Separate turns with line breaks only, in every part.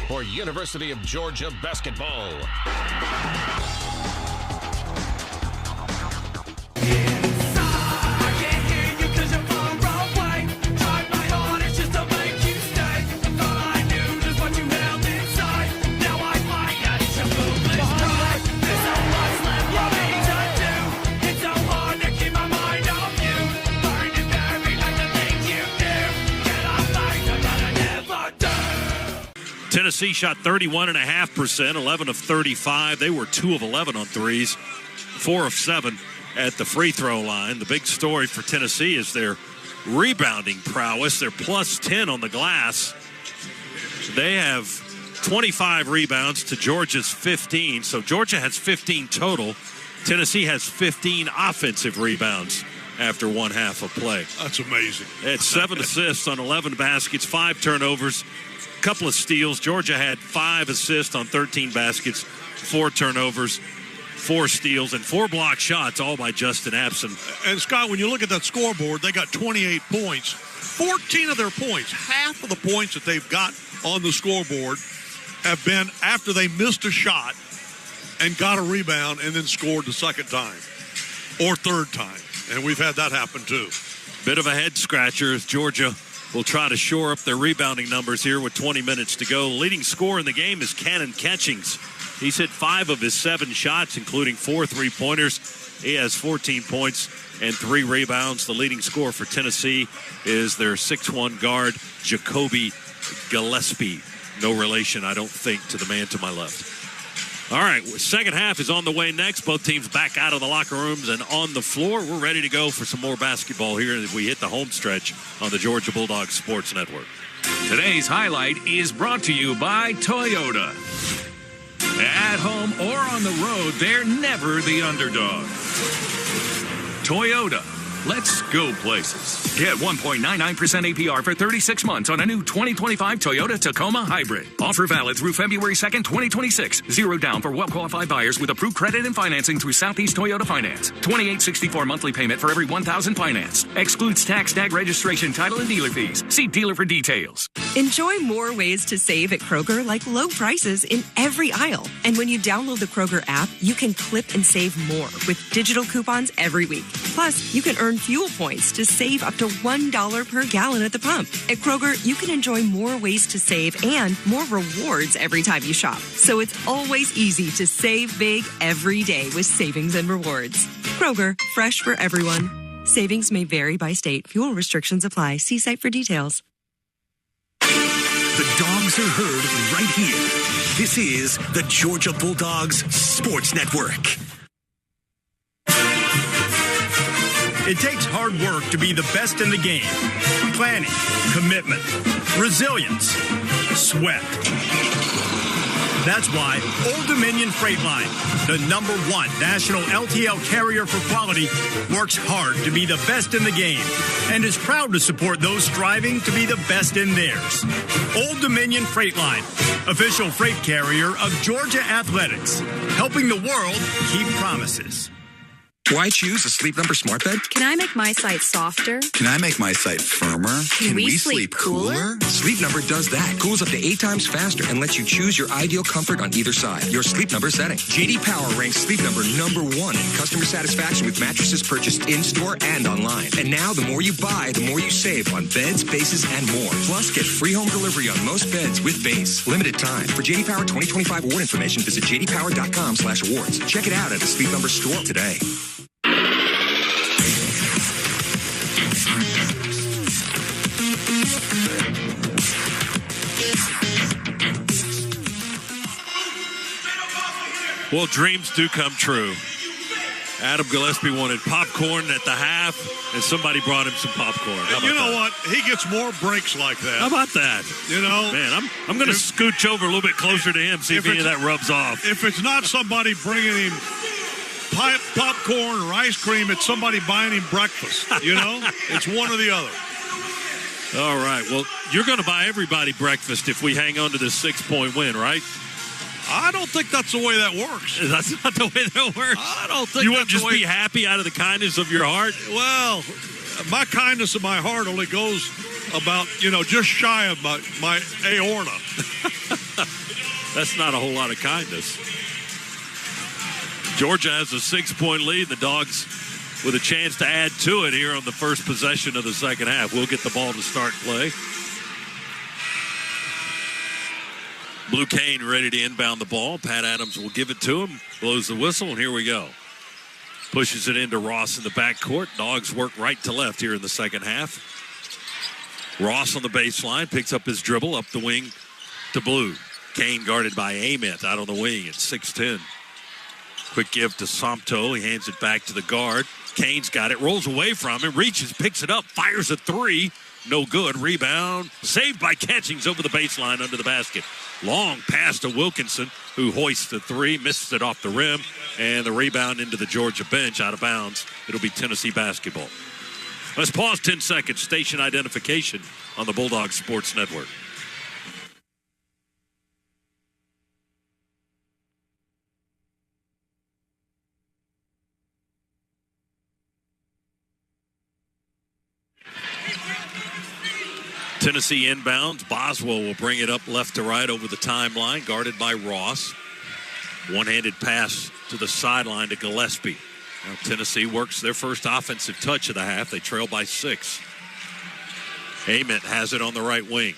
for University of Georgia basketball.
Tennessee shot 31.5%, 11 of 35. They were 2 of 11 on threes, 4 of 7 at the free throw line. The big story for Tennessee is their rebounding prowess. They're plus 10 on the glass. They have 25 rebounds to Georgia's 15. So Georgia has 15 total. Tennessee has 15 offensive rebounds after one half of play.
That's amazing.
It's 7 assists on 11 baskets, 5 turnovers, couple of steals. Georgia had 5 assists on 13 baskets, 4 turnovers, 4 steals, and 4 block shots, all by Justin Abson.
And, Scott, when you look at that scoreboard, they got 28 points. 14 of their points, half of the points that they've got on the scoreboard have been after they missed a shot and got a rebound and then scored the second time or third time. And we've had that happen, too.
Bit of a head-scratcher as Georgia will try to shore up their rebounding numbers here with 20 minutes to go. Leading scorer in the game is Cannon Catchings. He's hit 5 of his 7 shots, including 4 three-pointers. He has 14 points and 3 rebounds. The leading scorer for Tennessee is their 6'1 guard, Jacoby Gillespie. No relation, I don't think, to the man to my left. All right, second half is on the way next. Both teams back out of the locker rooms and on the floor. We're ready to go for some more basketball here as we hit the home stretch on the Georgia Bulldogs Sports Network.
Today's highlight is brought to you by Toyota. At home or on the road, they're never the underdog. Toyota. Let's go places. Get 1.99% APR for 36 months on a new 2025 Toyota Tacoma Hybrid. Offer valid through February 2nd, 2026. 0 down for well-qualified buyers with approved credit and financing through Southeast Toyota Finance. $28.64 monthly payment for every $1,000 financed. Excludes tax, tag registration, title, and dealer fees. See dealer for details.
Enjoy more ways to save at Kroger, like low prices in every aisle. And when you download the Kroger app, you can clip and save more with digital coupons every week. Plus, you can earn fuel points to save up to $1 per gallon at the pump. At Kroger, you can enjoy more ways to save and more rewards every time you shop. So it's always easy to save big every day with savings and rewards. Kroger, fresh for everyone. Savings may vary by state. Fuel restrictions apply. See site for details.
The dogs are heard right here. This is the Georgia Bulldogs Sports Network.
It takes hard work to be the best in the game. Planning, commitment, resilience, sweat. That's why Old Dominion Freight Line, the #1 national LTL carrier for quality, works hard to be the best in the game and is proud to support those striving to be the best in theirs. Old Dominion Freight Line, official freight carrier of Georgia Athletics, helping the world keep promises.
Why choose a Sleep Number smart bed?
Can I make my site softer?
Can I make my site firmer?
Can we sleep cooler?
Sleep Number does that. Cools up to 8 times faster and lets you choose your ideal comfort on either side. Your Sleep Number setting. JD Power ranks Sleep Number #1 in customer satisfaction with mattresses purchased in-store and online. And now, the more you buy, the more you save on beds, bases, and more. Plus, get free home delivery on most beds with base. Limited time. For JD Power 2025 award information, visit jdpower.com/awards. Check it out at a Sleep Number store today.
Well, dreams do come true. Adam Gillespie wanted popcorn at the half, and somebody brought him some popcorn.
You know what? He gets more breaks like that.
How about that?
You know,
man, I'm going to scooch over a little bit closer to him, see if any of that rubs off.
If it's not somebody bringing him popcorn or ice cream, it's somebody buying him breakfast. You know, it's one or the other.
All right. Well, you're going to buy everybody breakfast if we hang on to this 6-point win, right?
I don't think that's the way that works.
That's not the way that works.
I don't think
you would just be happy out of the kindness of your heart.
Well, my kindness of my heart only goes about, just shy of my aorta.
That's not a whole lot of kindness. Georgia has a 6-point lead. The Dogs with a chance to add to it here on the first possession of the second half. We'll get the ball to start play. Blue Cane ready to inbound the ball. Pat Adams will give it to him. Blows the whistle, and here we go. Pushes it into Ross in the backcourt. Dogs work right to left here in the second half. Ross on the baseline, picks up his dribble up the wing to Blue. Kane guarded by Ament out on the wing at 6'10". Quick give to Sompto. He hands it back to the guard. Kane's got it, rolls away from him, reaches, picks it up, fires a three. No good. Rebound. Saved by Catchings over the baseline under the basket. Long pass to Wilkinson, who hoists the three, misses it off the rim, and the rebound into the Georgia bench out of bounds. It'll be Tennessee basketball. Let's pause 10 seconds. Station identification on the Bulldogs Sports Network. Tennessee inbounds. Boswell will bring it up left to right over the timeline, guarded by Ross. One-handed pass to the sideline to Gillespie. Now Tennessee works their first offensive touch of the half. They trail by 6. Ament has it on the right wing.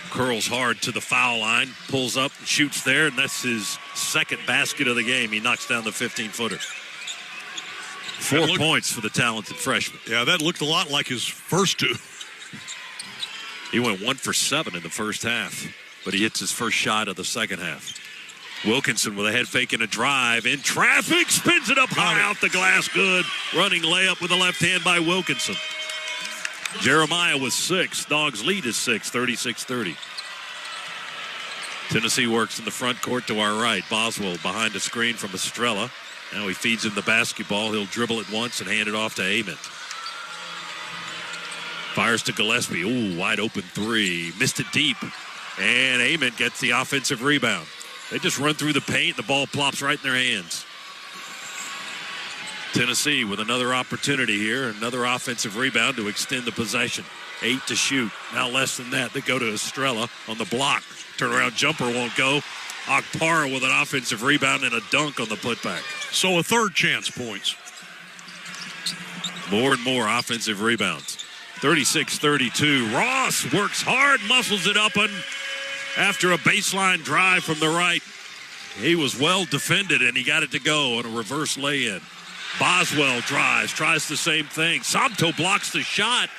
Curls hard to the foul line, pulls up and shoots there, and that's his second basket of the game. He knocks down the 15-footer. 4 points for the talented freshman.
Yeah, that looked a lot like his first two.
He went 1 for 7 in the first half, but he hits his first shot of the second half. Wilkinson with a head fake and a drive. In traffic, spins it up high out the glass. Good. Running layup with the left hand by Wilkinson. Jeremiah with 6. Dogs lead is 6, 36-30. Tennessee works in the front court to our right. Boswell behind a screen from Estrella. Now he feeds him the basketball. He'll dribble it once and hand it off to Ament. Fires to Gillespie. Ooh, wide open three. Missed it deep. And Ament gets the offensive rebound. They just run through the paint. The ball plops right in their hands. Tennessee with another opportunity here. Another offensive rebound to extend the possession. 8 to shoot. Now less than that. They go to Estrella on the block. Turnaround jumper won't go. Okpara with an offensive rebound and a dunk on the putback.
So a third chance points.
More and more offensive rebounds. 36-32. Ross works hard, muscles it up, and after a baseline drive from the right, he was well defended, and he got it to go on a reverse lay-in. Boswell drives, tries the same thing. Sompto blocks the shot.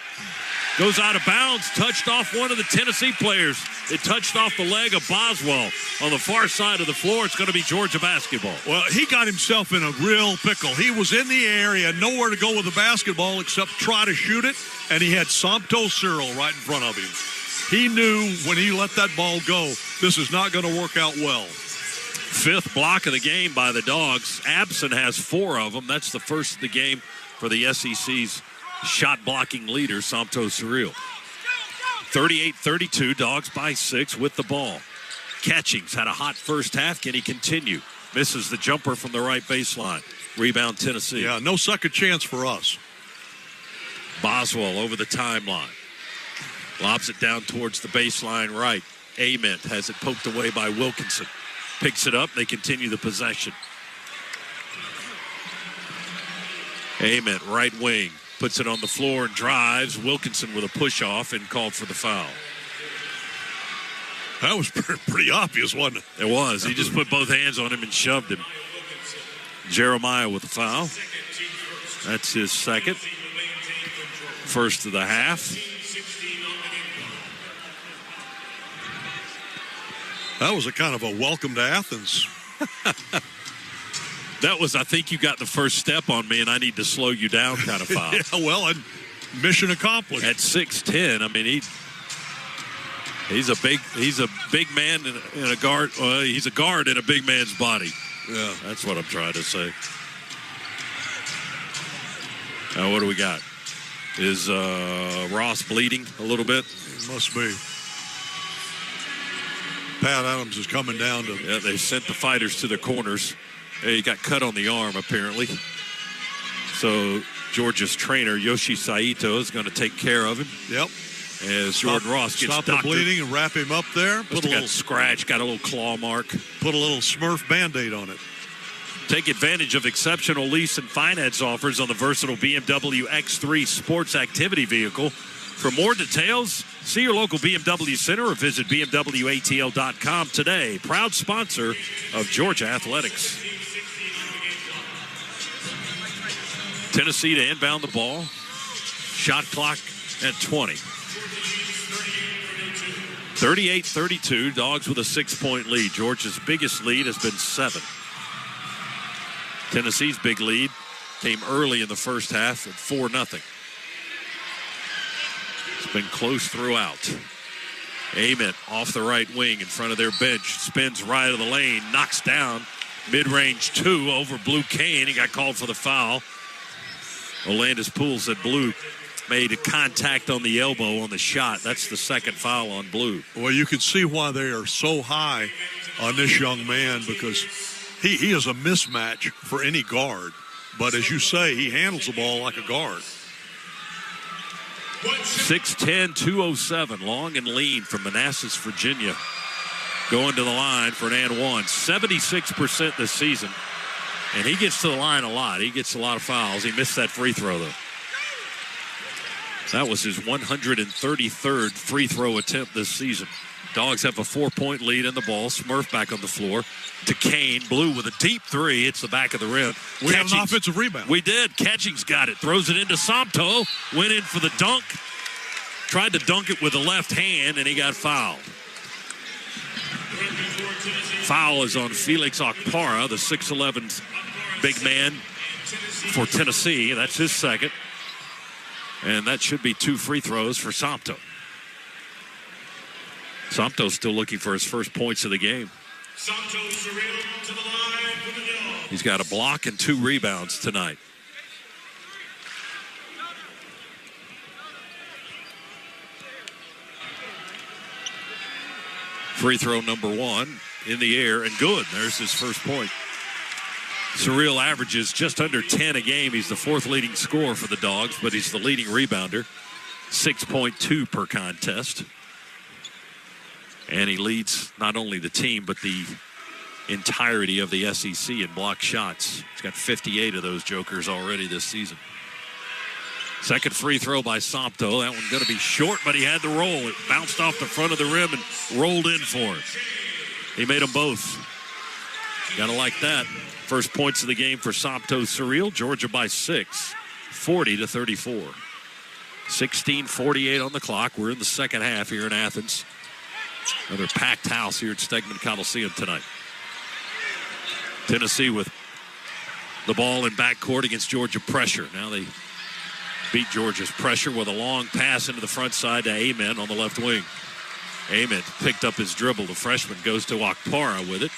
Goes out of bounds, touched off one of the Tennessee players. It touched off the leg of Boswell on the far side of the floor. It's going to be Georgia basketball.
Well, he got himself in a real pickle. He was in the air. He had nowhere to go with the basketball except try to shoot it, and he had Sompto Cyril right in front of him. He knew when he let that ball go, this is not going to work out well.
5th block of the game by the Dogs. Abson has 4 of them. That's the first of the game for the SEC's shot blocking leader, Sompto Cyril. 38-32, Dogs by 6 with the ball. Catchings had a hot first half. Can he continue? Misses the jumper from the right baseline. Rebound Tennessee.
Yeah, no second chance for us.
Boswell over the timeline. Lobs it down towards the baseline right. Ament has it poked away by Wilkinson. Picks it up. They continue the possession. Ament, right wing. Puts it on the floor and drives. Wilkinson with a push-off and called for the foul.
That was pretty obvious, wasn't it?
It was. He just put both hands on him and shoved him. Jeremiah with the foul. That's his second. First of the half.
That was a kind of a welcome to Athens.
That was, I think you got the first step on me and I need to slow you down kind of foul.
Yeah, well, and mission accomplished.
At 6'10", I mean, he's a big man in a guard. He's a guard in a big man's body.
Yeah.
That's what I'm trying to say. Now, what do we got? Is Ross bleeding a little bit?
It must be. Pat Adams is coming down to...
Yeah, they sent the fighters to their corners. He got cut on the arm, apparently. So Georgia's trainer, Yoshi Saito, is going to take care of him.
Yep.
as Jordan Ross gets
stop the
doctored.
bleeding and wrap him up there.
Put a little scratch, got a little claw mark.
Put a little Smurf Band-Aid on it.
Take advantage of exceptional lease and finance offers on the versatile BMW X3 sports activity vehicle. For more details, see your local BMW Center or visit BMWATL.com today. Proud sponsor of Georgia Athletics. Tennessee to inbound the ball. Shot clock at 20. 38-32, Dogs with a 6-point lead. Georgia's biggest lead has been 7. Tennessee's big lead came early in the first half at 4-0. It's been close throughout. Ament off the right wing in front of their bench. Spins right of the lane. Knocks down. Mid-range 2 over Blue Kane. He got called for the foul. Olandis Poole said Blue made a contact on the elbow on the shot. That's the second foul on Blue.
Well, you can see why they are so high on this young man, because he is a mismatch for any guard. But as you say, he handles the ball like a guard.
6'10", 207, long and lean from Manassas, Virginia. Going to the line for an and one. 76% this season. And he gets to the line a lot. He gets a lot of fouls. He missed that free throw, though. That was his 133rd free throw attempt this season. Dogs have a 4-point lead in the ball. Smurf back on the floor to Kane. Blue with a deep three. Hits the back of the rim.
We have an offensive rebound.
We did. Catching's got it. Throws it into Somto. Went in for the dunk. Tried to dunk it with the left hand, and he got fouled. Foul is on Felix Okpara, the 6'11" big man for Tennessee. That's his second. And that should be 2 free throws for Somto. Somto's still looking for his first points of the game. He's got a block and 2 rebounds tonight. Free throw number 1 in the air and good. There's his first point. Surreal averages just under 10 a game. He's the 4th leading scorer for the Dogs, but he's the leading rebounder. 6.2 per contest. And he leads not only the team, but the entirety of the SEC in block shots. He's got 58 of those jokers already this season. Second free throw by Somto. That one's going to be short, but he had the roll. It bounced off the front of the rim and rolled in for him. He made them both. Got to like that. First points of the game for Somto Surreal. Georgia by 6, 40-34. 16:48 on the clock. We're in the second half here in Athens. Another packed house here at Stegman Coliseum tonight. Tennessee with the ball in backcourt against Georgia pressure. Now they beat Georgia's pressure with a long pass into the front side to Ament on the left wing. Ament picked up his dribble. The freshman goes to Okpara with it.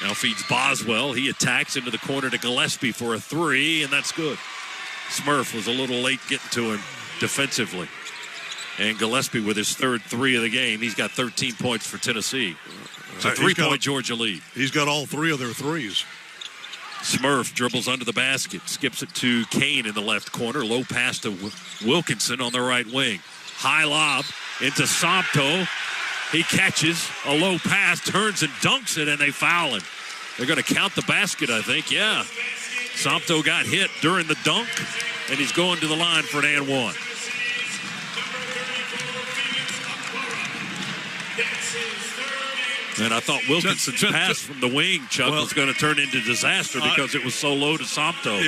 Now feeds Boswell. He attacks into the corner to Gillespie for a 3, and that's good. Smurf was a little late getting to him defensively. And Gillespie with his 3rd 3 of the game. He's got 13 points for Tennessee. It's a 3-point Georgia lead.
He's got all 3 of their 3s.
Smurf dribbles under the basket. Skips it to Kane in the left corner. Low pass to Wilkinson on the right wing. High lob into Somto. He catches a low pass, turns and dunks it, and they foul him. They're going to count the basket, I think. Yeah. Somto got hit during the dunk, and he's going to the line for an and one. And I thought Wilkinson's pass from the wing, Chuck, was going to turn into disaster because it was so low to Somto.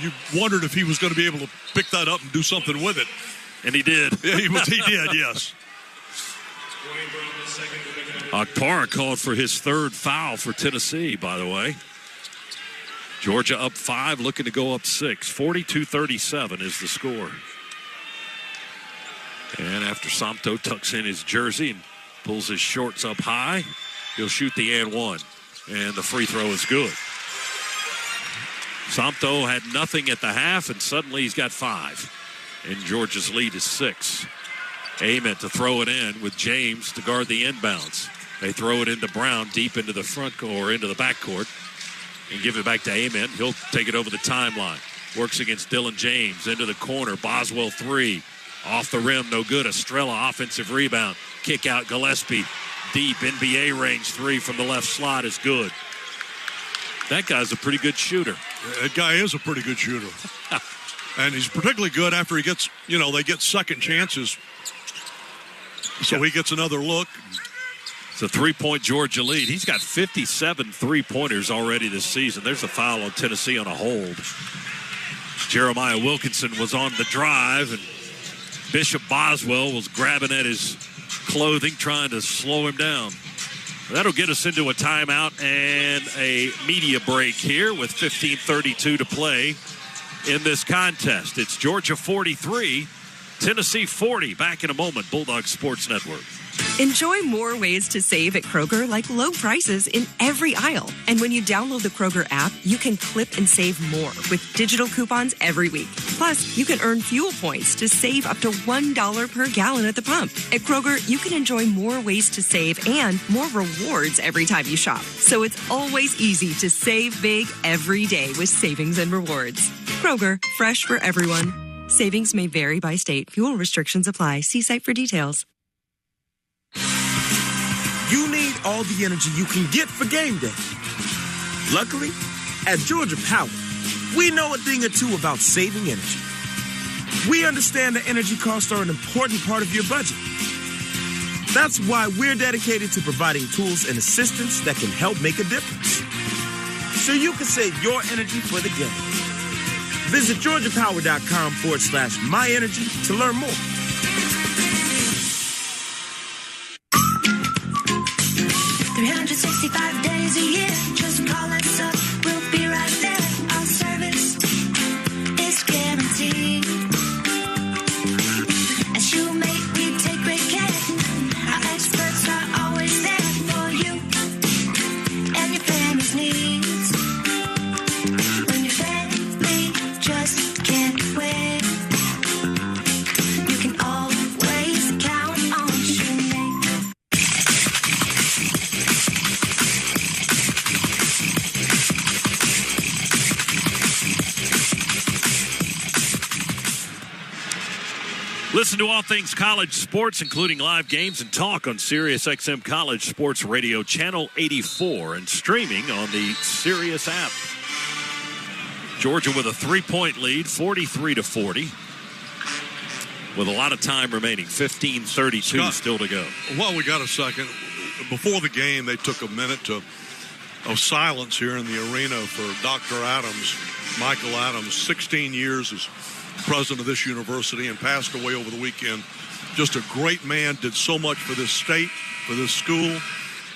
You wondered if he was going to be able to pick that up and do something with it.
And he did.
Yeah, he did, yes.
Okpara called for his 3rd foul for Tennessee, by the way. Georgia up 5, looking to go up 6. 42-37 is the score. And after Somto tucks in his jersey and pulls his shorts up high, he'll shoot the and one. And the free throw is good. Somto had nothing at the half, and suddenly he's got 5. And Georgia's lead is 6. Ament to throw it in with James to guard the inbounds. They throw it into Brown deep into the front or into the backcourt and give it back to Ament. He'll take it over the timeline. Works against Dylan James into the corner. Boswell 3. Off the rim, no good. Estrella, offensive rebound. Kick out Gillespie. Deep NBA range three from the left slot is good. That guy's a pretty good shooter.
That guy is a pretty good shooter. And he's particularly good after he gets, they get second chances. So he gets another look.
It's a 3-point Georgia lead. He's got 57 3-pointers already this season. There's a foul on Tennessee on a hold. Jeremiah Wilkinson was on the drive, and Bishop Boswell was grabbing at his clothing, trying to slow him down. That'll get us into a timeout and a media break here with 15:32 to play in this contest. It's Georgia 43, Tennessee 40. Back in a moment, Bulldog Sports Network.
Enjoy more ways to save at Kroger, like low prices in every aisle. And when you download the Kroger app, you can clip and save more with digital coupons every week. Plus, you can earn fuel points to save up to $1 per gallon at the pump. At Kroger, you can enjoy more ways to save and more rewards every time you shop. So it's always easy to save big every day with savings and rewards. Kroger, fresh for everyone. Savings may vary by state. Fuel restrictions apply. See site for details.
You need all the energy you can get for game day. Luckily, at Georgia Power, we know a thing or two about saving energy. We understand that energy costs are an important part of your budget. That's why we're dedicated to providing tools and assistance that can help make a difference, so you can save your energy for the game. Visit GeorgiaPower.com/myenergy to learn more.
Days a year, just call us up, we'll be right there. Our service is guaranteed. As you make, we take great care. Our experts are always there for you and your family's needs. When your family just can't wait, you can always count on Shoemake.
Listen to all things college sports, including live games and talk on Sirius XM College Sports Radio, Channel 84, and streaming on the Sirius app. Georgia with a 3-point lead, 43-40, with a lot of time remaining, 15:32 still to go.
Well, we got a second. Before the game, they took a minute of silence here in the arena for Dr. Adams, Michael Adams, 16 years as president of this university, and passed away over the weekend. Just a great man, did so much for this state, for this school.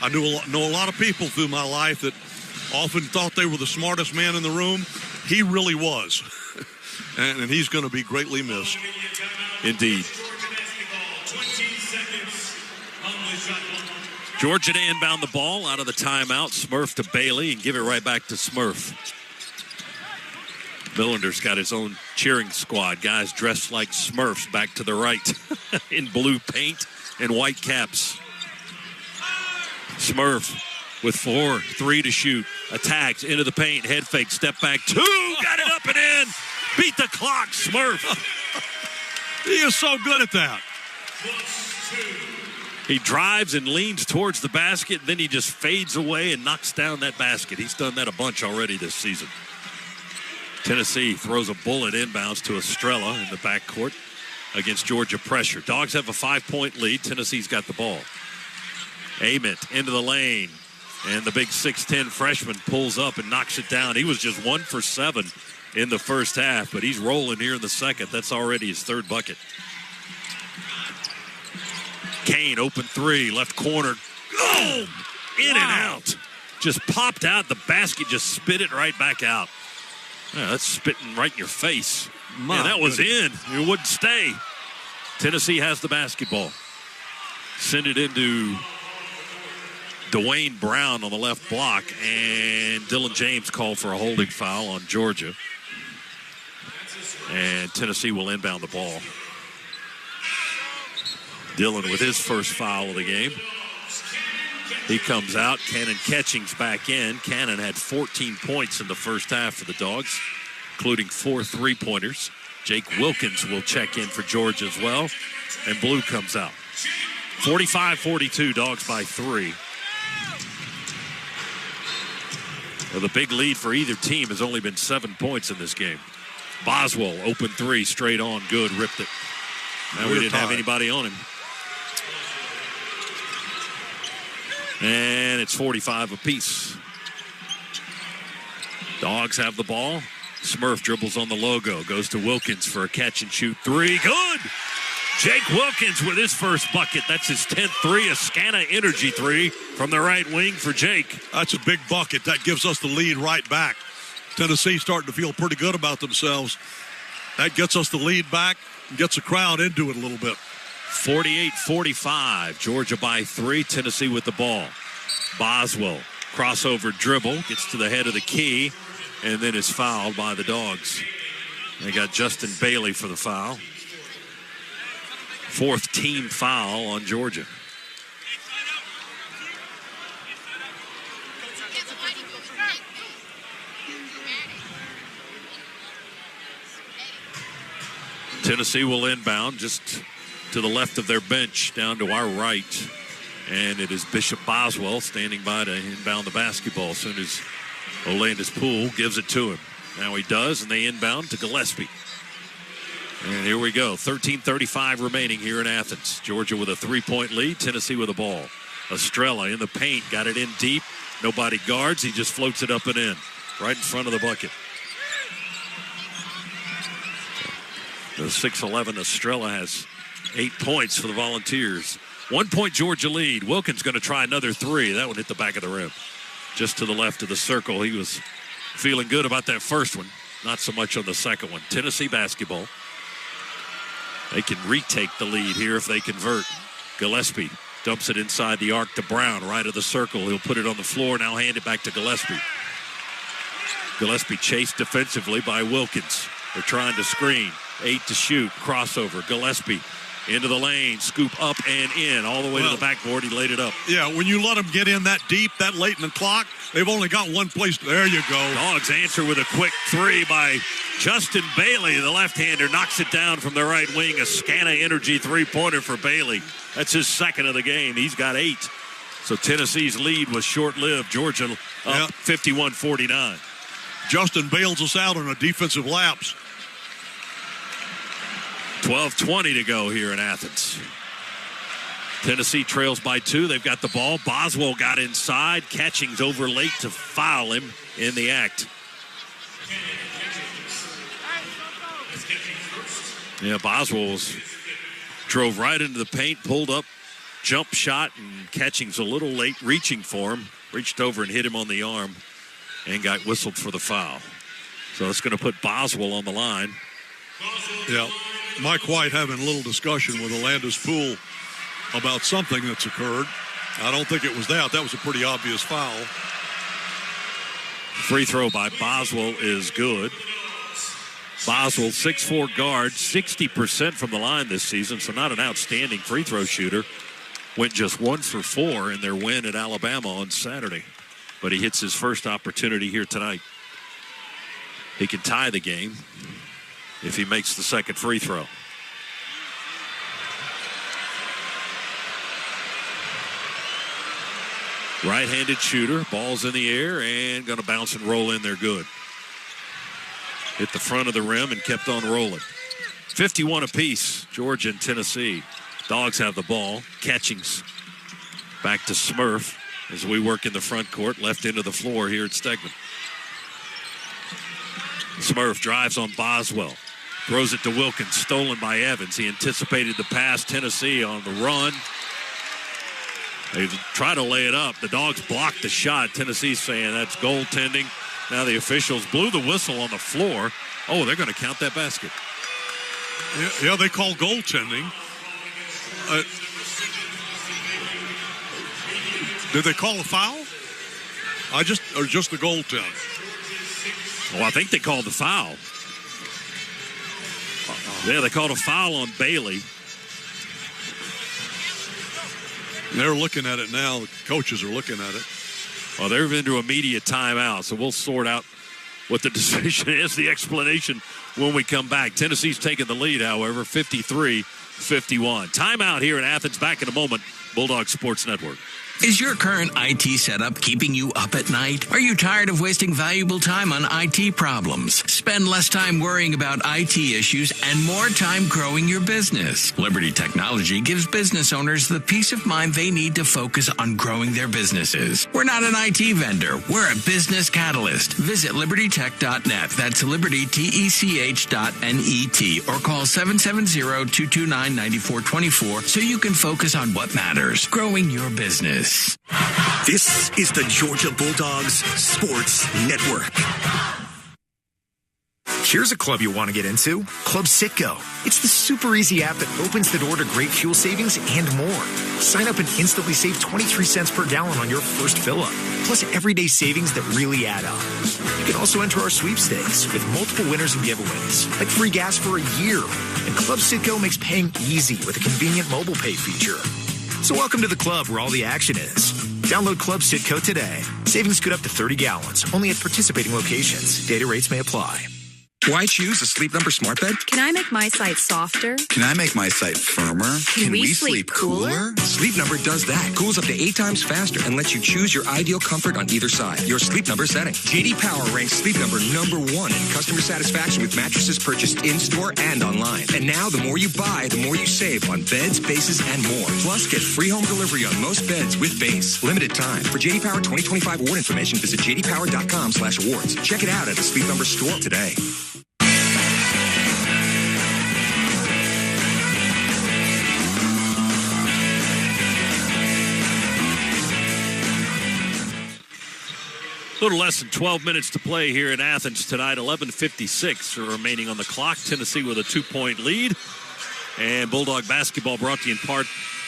I know a lot of people through my life that often thought they were the smartest man in the room. He really was. and he's going to be greatly missed.
Indeed. Georgia to inbound the ball out of the timeout. Smurf to Bailey and give it right back to Smurf. Millender's got his own cheering squad. Guys dressed like Smurfs back to the right in blue paint and white caps. Smurf with 4-3 to shoot. Attacks into the paint. Head fake. Step back. 2. Got it up and in. Beat the clock. Smurf.
He is so good at that.
He drives and leans towards the basket. Then he just fades away and knocks down that basket. He's done that a bunch already this season. Tennessee throws a bullet inbounds to Estrella in the backcourt against Georgia pressure. Dogs have a 5-point lead. Tennessee's got the ball. Ament into the lane. And the big 6'10 freshman pulls up and knocks it down. He was just 1 for 7 in the first half, but he's rolling here in the second. That's already his third bucket. Kane, open 3, left corner. Oh! In and out. Just popped out. The basket just spit it right back out. Yeah, that's spitting right in your face. Yeah, that was in. It wouldn't stay. Tennessee has the basketball. Send it into Dwayne Brown on the left block, and Dylan James called for a holding foul on Georgia. And Tennessee will inbound the ball. Dylan with his first foul of the game. He comes out. Cannon Catchings back in. Cannon had 14 points in the first half for the Dogs, including 4 3-pointers. Jake Wilkins will check in for Georgia as well. And blue comes out. 45-42, Dogs by 3. Well, the big lead for either team has only been 7 points in this game. Boswell, open 3, straight on, good, ripped it. Now we didn't have anybody on him. And it's 45 apiece. Dogs have the ball. Smurf dribbles on the logo. Goes to Wilkins for a catch and shoot 3. Good! Jake Wilkins with his first bucket. That's his 10th 3, a Scana Energy 3 from the right wing for Jake.
That's a big bucket. That gives us the lead right back. Tennessee starting to feel pretty good about themselves. That gets us the lead back and gets the crowd into it a little bit.
48-45. Georgia by 3. Tennessee with the ball. Boswell, crossover dribble, gets to the head of the key, and then is fouled by the Dogs. They got Justin Bailey for the foul. 4th team foul on Georgia. Tennessee will inbound just to the left of their bench, down to our right. And it is Bishop Boswell standing by to inbound the basketball as soon as Olandis Poole gives it to him. Now he does, and they inbound to Gillespie. And here we go. 13:35 remaining here in Athens. Georgia with a 3-point lead. Tennessee with the ball. Estrella in the paint. Got it in deep. Nobody guards. He just floats it up and in. Right in front of the bucket. The 6'11 Estrella has 8 points for the Volunteers. 1 point Georgia lead. Wilkins going to try another 3. That one hit the back of the rim. Just to the left of the circle. He was feeling good about that first one. Not so much on the second one. Tennessee basketball. They can retake the lead here if they convert. Gillespie dumps it inside the arc to Brown, right of the circle. He'll put it on the floor, now hand it back to Gillespie. Gillespie chased defensively by Wilkins. They're trying to screen. 8 to shoot. Crossover. Gillespie into the lane. Scoop up and in. All the way to the backboard. He laid it up.
Yeah, when you let them get in that deep, that late in the clock, they've only got one place. There you go.
Dogs answer with a quick 3 by Justin Bailey. The left-hander knocks it down from the right wing. A Scana Energy 3-pointer for Bailey. That's his second of the game. He's got 8. So Tennessee's lead was short-lived. Georgia up 51-49.
Justin bails us out on a defensive lapse.
12:20 to go here in Athens. Tennessee trails by 2. They've got the ball. Boswell got inside. Catching's over late to foul him in the act. Yeah, Boswell drove right into the paint, pulled up, jump shot, and Catching's a little late reaching for him. Reached over and hit him on the arm and got whistled for the foul. So it's going to put Boswell on the line.
Yeah. Mike White having a little discussion with Olandis Poole about something that's occurred. I don't think it was that. That was a pretty obvious foul.
Free throw by Boswell is good. Boswell, 6'4" guard, 60% from the line this season, so not an outstanding free throw shooter. Went just 1 for 4 in their win at Alabama on Saturday. But he hits his first opportunity here tonight. He can tie the game if he makes the second free throw. Right-handed shooter, ball's in the air and going to bounce and roll in there good. Hit the front of the rim and kept on rolling. 51 apiece, Georgia and Tennessee. Dogs have the ball. Catchings back to Smurf as we work in the front court, left into the floor here at Stegman. Smurf drives on Boswell. Throws it to Wilkins, stolen by Evans. He anticipated the pass. Tennessee on the run. They try to lay it up. The Dogs blocked the shot. Tennessee's saying that's goaltending. Now the officials blew the whistle on the floor. Oh, they're going to count that basket.
Yeah, they call goaltending. Did they call a foul? Or just the goaltend?
Well, I think they called the foul. Yeah, they called a foul on Bailey.
They're looking at it now. The coaches are looking at it.
Well, they're into immediate timeout, so we'll sort out what the decision is, the explanation when we come back. Tennessee's taking the lead, however, 53-51. Timeout here in Athens. Back in a moment. Bulldog Sports Network.
Is your current IT setup keeping you up at night? Are you tired of wasting valuable time on IT problems? Spend less time worrying about IT issues and more time growing your business. Liberty Technology gives business owners the peace of mind they need to focus on growing their businesses. We're not an IT vendor. We're a business catalyst. Visit libertytech.net. That's libertytech.net or call 770-229-9424 so you can focus on what matters, growing your business.
This is the Georgia Bulldogs Sports Network.
Here's a club you want to get into, Club Citgo. It's the super easy app that opens the door to great fuel savings and more. Sign up and instantly save 23 cents per gallon on your first fill-up, plus everyday savings that really add up. You can also enter our sweepstakes with multiple winners and giveaways, like free gas for a year. And Club Citgo makes paying easy with a convenient mobile pay feature. So welcome to the club where all the action is. Download Club Citgo today. Savings good up to 30 gallons, only at participating locations. Data rates may apply.
Why choose a Sleep Number smart bed?
Can I make my site softer?
Can I make my site firmer?
Can we sleep cooler?
Sleep Number does that. Cools up to 8 times faster and lets you choose your ideal comfort on either side. Your Sleep Number setting. JD Power ranks Sleep Number #1 in customer satisfaction with mattresses purchased in-store and online. And now, the more you buy, the more you save on beds, bases, and more. Plus, get free home delivery on most beds with base. Limited time. For JD Power 2025 award information, visit jdpower.com/awards. Check it out at the Sleep Number store today.
A little less than 12 minutes to play here in Athens tonight. 11:56 remaining on the clock. Tennessee with a 2-point lead. And Bulldog basketball brought to you in part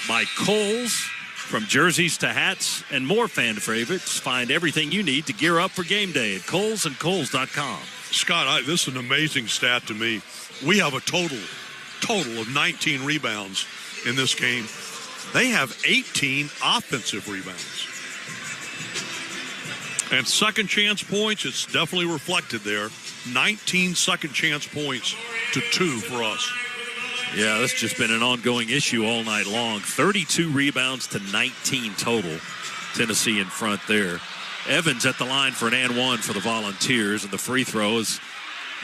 by Kohl's. From jerseys to hats and more fan favorites, find everything you need to gear up for game day at Kohl's and Kohl's.com.
Scott, this is an amazing stat to me. We have a total of 19 rebounds in this game. They have 18 offensive rebounds. And second chance points, it's definitely reflected there. 19 second chance points to 2 for us.
Yeah, that's just been an ongoing issue all night long. 32 rebounds to 19 total. Tennessee in front there. Evans at the line for an and one for the Volunteers, and the free throw is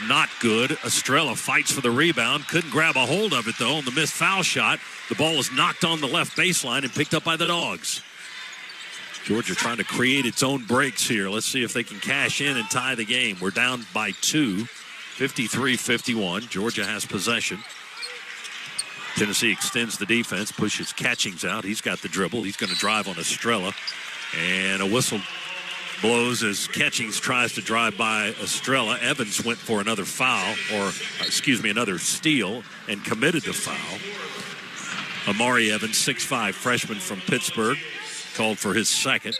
not good. Estrella fights for the rebound. Couldn't grab a hold of it, though, on the missed foul shot. The ball is knocked on the left baseline and picked up by the Dogs. Georgia trying to create its own breaks here. Let's see if they can cash in and tie the game. We're down by 2, 53-51. Georgia has possession. Tennessee extends the defense, pushes Catchings out. He's got the dribble. He's going to drive on Estrella. And a whistle blows as Catchings tries to drive by Estrella. Evans went for another foul, another steal, and committed the foul. Amari Evans, 6'5", freshman from Pittsburgh, called for his second.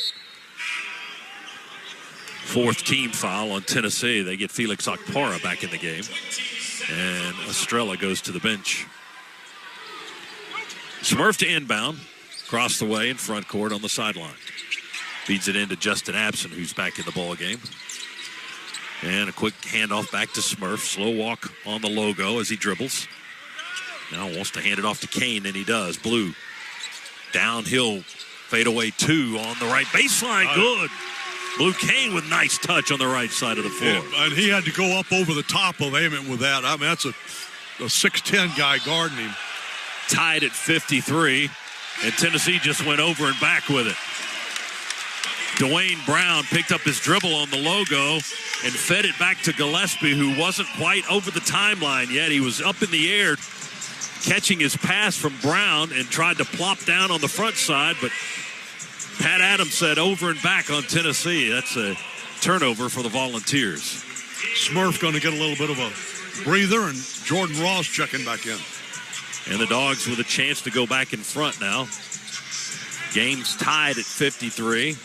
Fourth team foul on Tennessee. They get Felix Okpara back in the game. And Estrella goes to the bench. Smurf to inbound. Across the way in front court on the sideline. Feeds it into Justin Abson, who's back in the ball game. And a quick handoff back to Smurf. Slow walk on the logo as he dribbles. Now wants to hand it off to Kane, and he does. Blue. Downhill. Fadeaway 2 on the right baseline. Good. Blue Kane with nice touch on the right side of the floor.
Yeah, and he had to go up over the top of Ament with that. I mean, that's a 6'10" guy guarding him.
Tied at 53, and Tennessee just went over and back with it. Dwayne Brown picked up his dribble on the logo and fed it back to Gillespie, who wasn't quite over the timeline yet. He was up in the air catching his pass from Brown and tried to plop down on the front side, but Pat Adams said over and back on Tennessee. That's a turnover for the Volunteers.
Smurf going to get a little bit of a breather, and Jordan Ross checking back in.
And the Dogs with a chance to go back in front now. Game's tied at 53.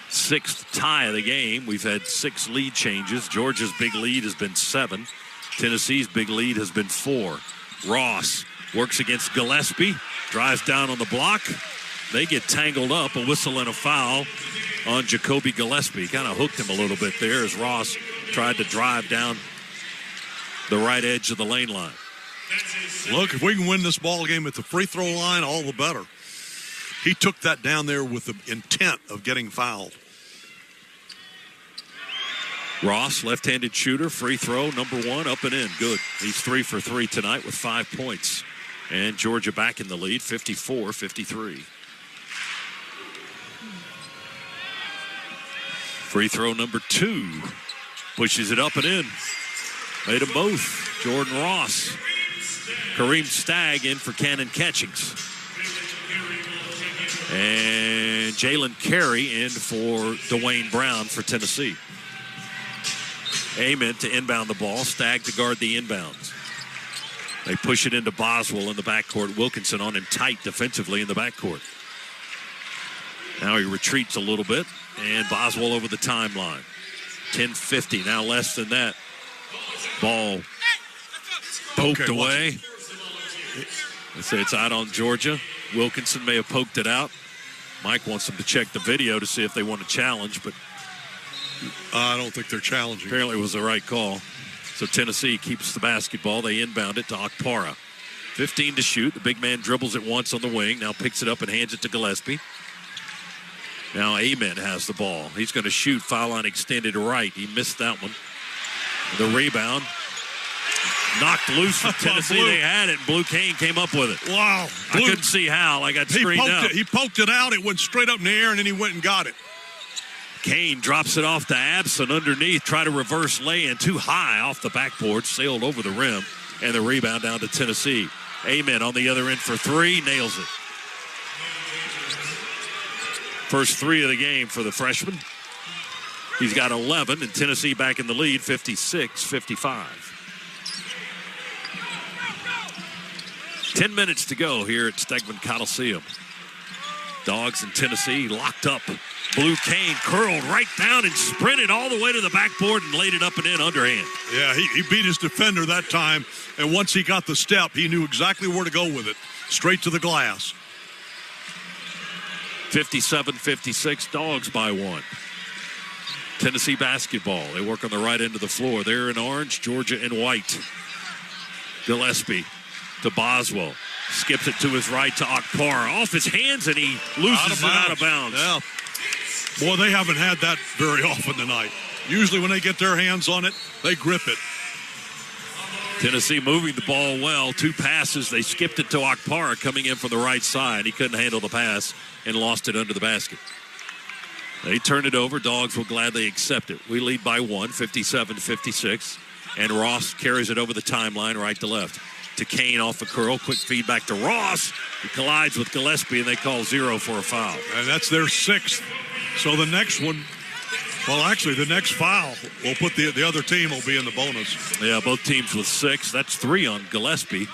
Sixth tie of the game. We've had 6 lead changes. Georgia's big lead has been 7. Tennessee's big lead has been 4. Ross works against Gillespie. Drives down on the block. They get tangled up. A whistle and a foul on Jacoby Gillespie. Kind of hooked him a little bit there as Ross tried to drive down the right edge of the lane line.
Look, if we can win this ball game at the free throw line, all the better. He took that down there with the intent of getting fouled.
Ross, left-handed shooter, free throw, number 1, up and in. Good. He's 3 for 3 tonight with 5 points. And Georgia back in the lead, 54-53. Free throw number 2. Pushes it up and in. Made them both. Jordan Ross. Kareem Stagg in for Cannon Catchings. And Jalen Carey in for Dwayne Brown for Tennessee. Ament to inbound the ball. Stagg to guard the inbounds. They push it into Boswell in the backcourt. Wilkinson on him tight defensively in the backcourt. Now he retreats a little bit. And Boswell over the timeline. 10:50, now less than that. Ball poked away. They say it's out on Georgia. Wilkinson may have poked it out. Mike wants them to check the video to see if they want to challenge, but
I don't think they're challenging.
Apparently it was the right call. So Tennessee keeps the basketball. They inbound it to Okpara. 15 to shoot. The big man dribbles it once on the wing. Now picks it up and hands it to Gillespie. Now Ament has the ball. He's going to shoot. Foul line extended right. He missed that one. The rebound. Knocked loose from Tennessee. They had it. Blue Kane came up with it.
Wow.
I couldn't see how. I got screened out.
He poked it out. It went straight up in the air, and then he went and got it.
Kane drops it off to Abson underneath. Try to reverse lay-in. Too high off the backboard. Sailed over the rim. And the rebound down to Tennessee. Ament on the other end for 3. Nails it. First 3 of the game for the freshman. He's got 11, and Tennessee back in the lead, 56-55. 10 minutes to go here at Stegman Coliseum. Dogs in Tennessee locked up. Blue Kane curled right down and sprinted all the way to the backboard and laid it up and in underhand.
Yeah, he beat his defender that time, and once he got the step, he knew exactly where to go with it. Straight to the glass.
57-56, Dogs by 1. Tennessee basketball. They work on the right end of the floor. They're in orange, Georgia in white. Gillespie to Boswell. Skips it to his right to Okpara. Off his hands, and he loses it out of bounds.
Yeah. Boy, they haven't had that very often tonight. Usually when they get their hands on it, they grip it.
Tennessee moving the ball well. 2 passes. They skipped it to Okpara coming in from the right side. He couldn't handle the pass and lost it under the basket. They turn it over. Dogs will gladly accept it. We lead by 1, 57-56. And Ross carries it over the timeline right to left. To Kane off a curl. Quick feedback to Ross. He collides with Gillespie, and they call 0 for a foul.
And that's their 6th. So the next one, well, actually, the next foul will put the other team will be in the bonus.
Yeah, both teams with 6. That's 3 on Gillespie.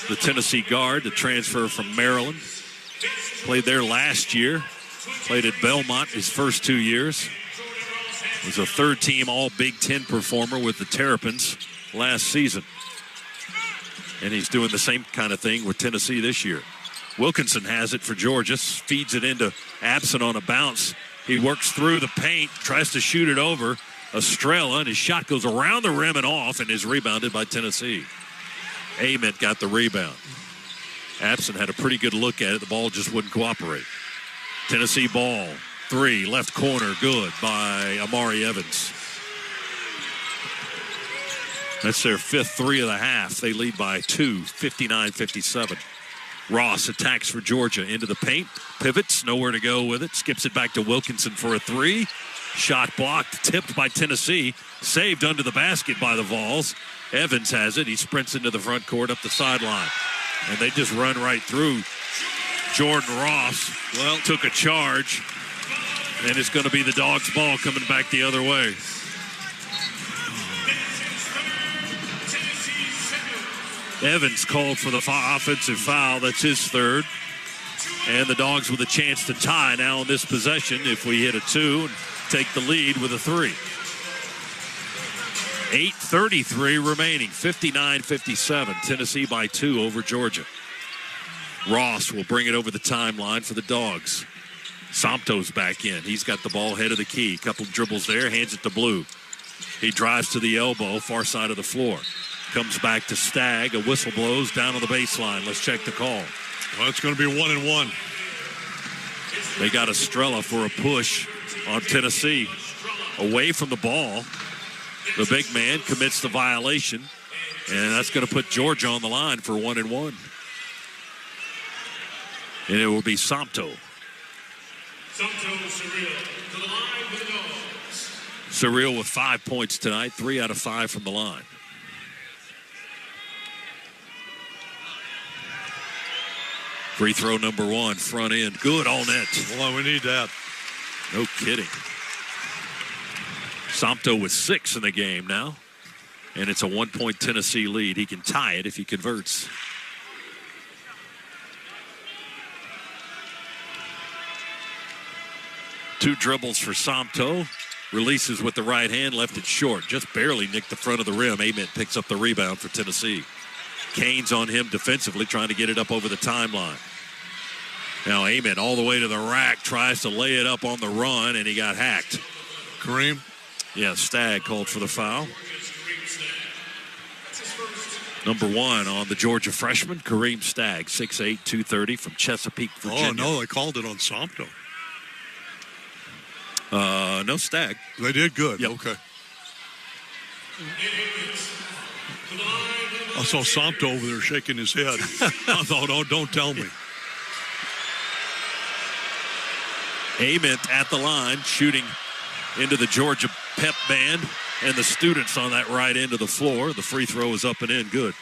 The Tennessee guard, the transfer from Maryland. Played there last year. Played at Belmont his first 2 years. Was a 3rd-team All-Big Ten performer with the Terrapins last season. And he's doing the same kind of thing with Tennessee this year. Wilkinson has it for Georgia. Feeds it into Abson on a bounce. He works through the paint, tries to shoot it over Estrella, and his shot goes around the rim and off and is rebounded by Tennessee. Ament got the rebound. Abson had a pretty good look at it. The ball just wouldn't cooperate. Tennessee ball. 3, left corner, good by Amari Evans. That's their 5th 3 of the half. They lead by 2, 59-57. Ross attacks for Georgia into the paint. Pivots, nowhere to go with it. Skips it back to Wilkinson for a 3. Shot blocked, tipped by Tennessee. Saved under the basket by the Vols. Evans has it. He sprints into the front court up the sideline. And they just run right through. Jordan Ross took a charge. And it's going to be the Dogs' ball coming back the other way. Evans called for the offensive foul. That's his 3rd. And the Dogs with a chance to tie now in this possession if we hit a 2 and take the lead with a 3. 8:33 remaining. 59-57. Tennessee by 2 over Georgia. Ross will bring it over the timeline for the Dogs. Sompto's back in. He's got the ball head of the key. Couple dribbles there. Hands it to Blue. He drives to the elbow, far side of the floor. Comes back to Stagg. A whistle blows down on the baseline. Let's check the call.
Well, it's going to be 1-1.
They got Estrella for a push on Tennessee. Away from the ball. The big man commits the violation. And that's going to put Georgia on the line for 1-1. And it will be Somto. Surreal with 5 points tonight, 3 out of 5 from the line. Free throw number 1, front end, good all net.
Well, we need that.
No kidding. Somto with 6 in the game now. And it's a 1-point Tennessee lead. He can tie it if he converts. Two dribbles for Somto. Releases with the right hand, left it short. Just barely nicked the front of the rim. Ament picks up the rebound for Tennessee. Kane's on him defensively, trying to get it up over the timeline. Now Ament all the way to the rack, tries to lay it up on the run, and he got hacked.
Kareem?
Yeah, Stagg called for the foul. Number 1 on the Georgia freshman, Kareem Stagg, 6'8", 230 from Chesapeake, Virginia.
Oh, no, they called it on Somto.
No, Stagg.
They did good.
Yep.
Okay. I saw Somto over there shaking his head. I thought, oh, don't tell me.
Ament at the line, shooting into the Georgia pep band and the students on that right end of the floor. The free throw is up and in, good.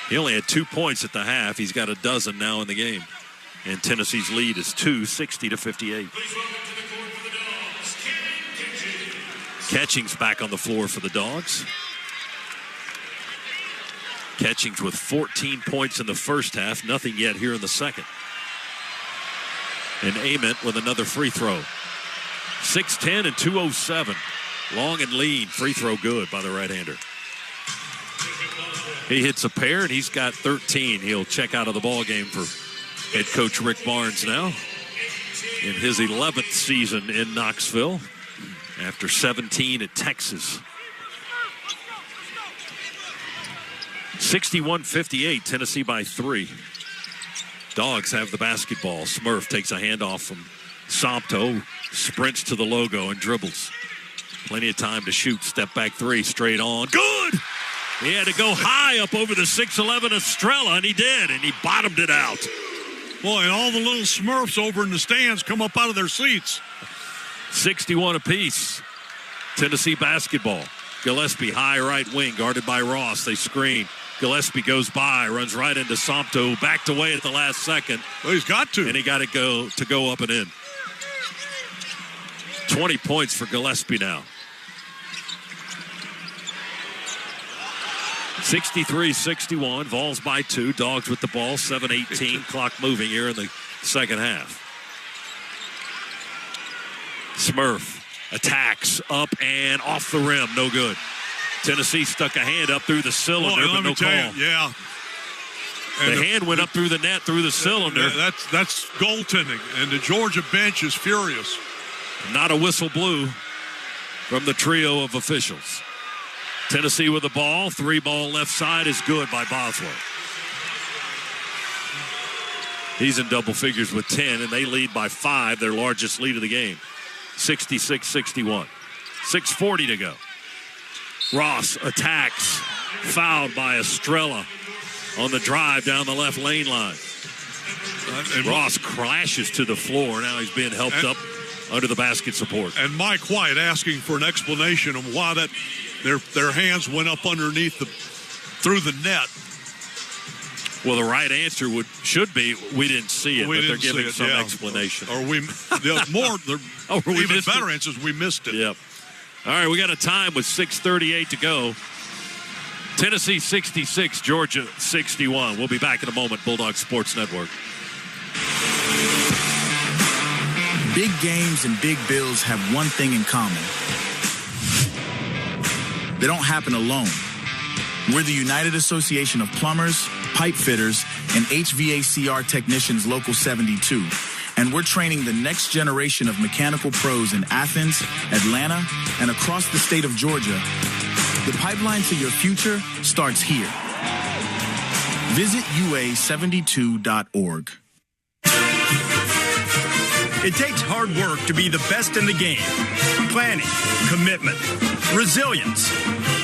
He only had 2 points at the half. He's got a dozen now in the game. And Tennessee's lead is 2, 60-58. Catchings back on the floor for the Dogs. Catchings with 14 points in the first half. Nothing yet here in the second. And Ament with another free throw. 6'10" and 207. Long and lean. Free throw good by the right-hander. He hits a pair, and he's got 13. He'll check out of the ball game for head coach Rick Barnes now in his 11th season in Knoxville after 17 at Texas. 61-58, Tennessee by 3. Dogs have the basketball. Smurf takes a handoff from Somto, sprints to the logo and dribbles. Plenty of time to shoot. Step back 3, straight on. Good! He had to go high up over the 6'11 Estrella, and he did, and he bottomed it out.
Boy, and all the little Smurfs over in the stands come up out of their seats.
61 apiece. Tennessee basketball. Gillespie, high right wing, guarded by Ross. They screen. Gillespie goes by, runs right into Somto, backed away at the last second.
Well, he's got to.
And he got it to go up and in. 20 points for Gillespie now. 63-61. Vols by 2. Dogs with the ball. 7:18. Clock moving here in the second half. Smurf attacks up and off the rim. No good. Tennessee stuck a hand up through the cylinder, but no call.
Yeah. And
the hand went up through the net, through the cylinder.
That's goaltending, and the Georgia bench is furious.
Not a whistle blew from the trio of officials. Tennessee with the ball. 3-ball left side is good by Boswell. He's in double figures with 10, and they lead by 5, their largest lead of the game. 66-61. 6:40 to go. Ross attacks. Fouled by Estrella on the drive down the left lane line. And Ross crashes to the floor. Now he's being helped up under the basket support.
And Mike White asking for an explanation of why that their hands went up underneath through the net.
Well, the right answer should be we didn't see it, but they're giving some explanation.
Or even better answers, we missed it.
Yep. All right, we got a time with 6:38 to go. Tennessee 66, Georgia 61. We'll be back in a moment. Bulldog Sports Network.
Big games and big bills have one thing in common. They don't happen alone. We're the United Association of Plumbers, Pipe Fitters, and HVACR Technicians Local 72. And we're training the next generation of mechanical pros in Athens, Atlanta, and across the state of Georgia. The pipeline to your future starts here. Visit UA72.org.
It takes hard work to be the best in the game. Planning, commitment, resilience,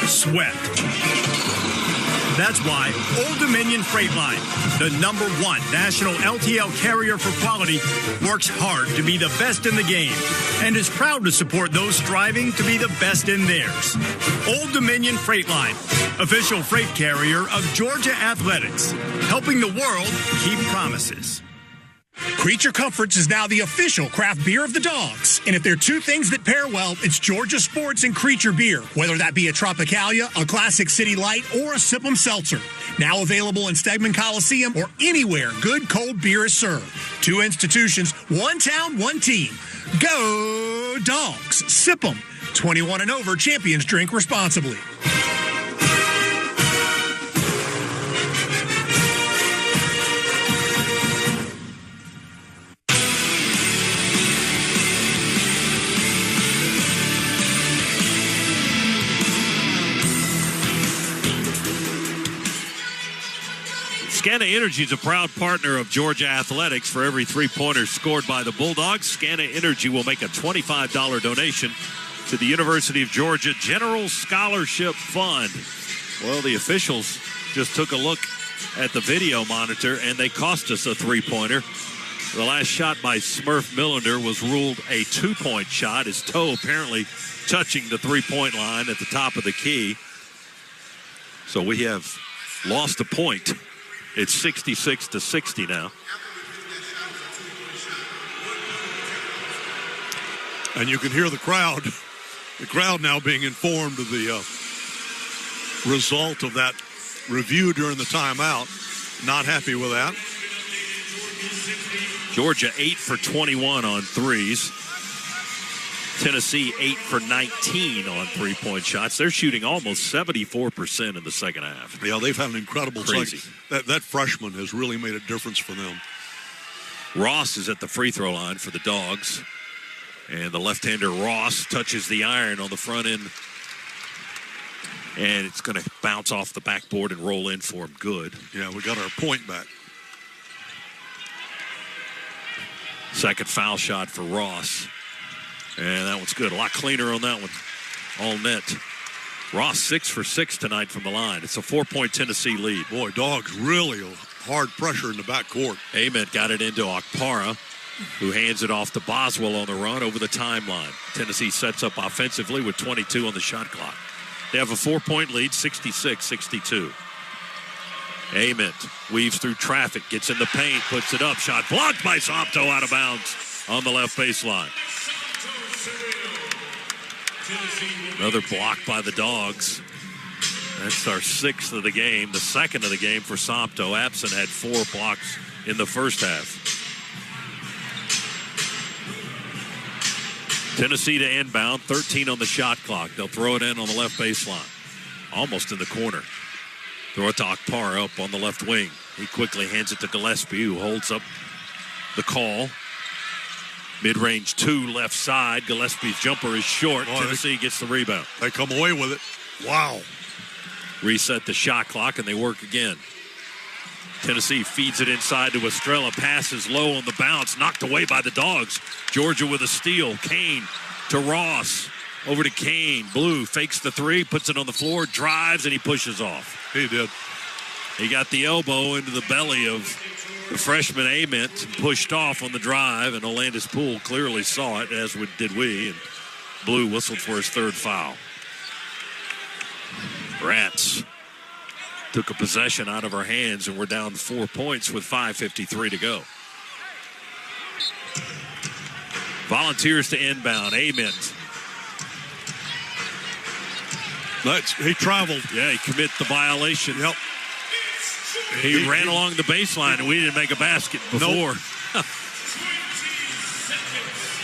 sweat. That's why Old Dominion Freight Line, the #1 national LTL carrier for quality, works hard to be the best in the game and is proud to support those striving to be the best in theirs. Old Dominion Freight Line, official freight carrier of Georgia Athletics, helping the world keep promises.
Creature Comforts is now the official craft beer of the Dogs. And if there are two things that pair well, it's Georgia Sports and Creature Beer. Whether that be a Tropicalia, a Classic City Light, or a Sip 'em Seltzer. Now available in Stegman Coliseum or anywhere good cold beer is served. Two institutions, one town, one team. Go Dogs. Sip 'em. 21 and over. Champions drink responsibly.
Scana Energy is a proud partner of Georgia Athletics. For every three-pointer scored by the Bulldogs, Scana Energy will make a $25 donation to the University of Georgia General Scholarship Fund. Well, the officials just took a look at the video monitor, and they cost us a three-pointer. The last shot by Smurf Millender was ruled a two-point shot. His toe apparently touching the three-point line at the top of the key. So we have lost a point. It's 66-60 now.
And you can hear the crowd now being informed of the result of that review during the timeout. Not happy with that.
Georgia 8 for 21 on threes. Tennessee 8 for 19 on three-point shots. They're shooting almost 74% in the second half.
Yeah, they've had an incredible
Crazy.
That freshman has really made a difference for them.
Ross is at the free throw line for the Dogs. And the left-hander Ross touches the iron on the front end. And it's going to bounce off the backboard and roll in for him. Good.
Yeah, we got our point back.
Second foul shot for Ross. And that one's good. A lot cleaner on that one. All net. Ross 6 for 6 tonight from the line. It's a 4-point Tennessee lead.
Boy, Dogs really hard pressure in the backcourt.
Ament got it into Okpara, who hands it off to Boswell on the run over the timeline. Tennessee sets up offensively with 22 on the shot clock. They have a 4-point lead, 66-62. Ament weaves through traffic, gets in the paint, puts it up. Shot blocked by Sopto, out of bounds on the left baseline. Another block by the Dogs. That's our 6th of the game, the 2nd of the game for Sopto. Absent had 4 blocks in the first half. Tennessee to inbound, 13 on the shot clock. They'll throw it in on the left baseline. Almost in the corner. Throw it to Okpara up on the left wing. He quickly hands it to Gillespie, who holds up the call. Mid-range 2 left side. Gillespie's jumper is short. Tennessee gets the rebound.
They come away with it. Wow.
Reset the shot clock, and they work again. Tennessee feeds it inside to Estrella. Passes low on the bounce. Knocked away by the Dogs. Georgia with a steal. Kane to Ross. Over to Kane. Blue fakes the three. Puts it on the floor. Drives, and he pushes off.
He did.
He got the elbow into the belly of the freshman Ament, pushed off on the drive, and Olandis Poole clearly saw it, as did we, and Blue whistled for his 3rd foul. Rats took a possession out of our hands, and we're down 4 points with 5:53 to go. Volunteers to inbound. Ament.
He traveled.
Yeah, he committed the violation.
Yep.
He ran along the baseline, and we didn't make a basket before.
Nope.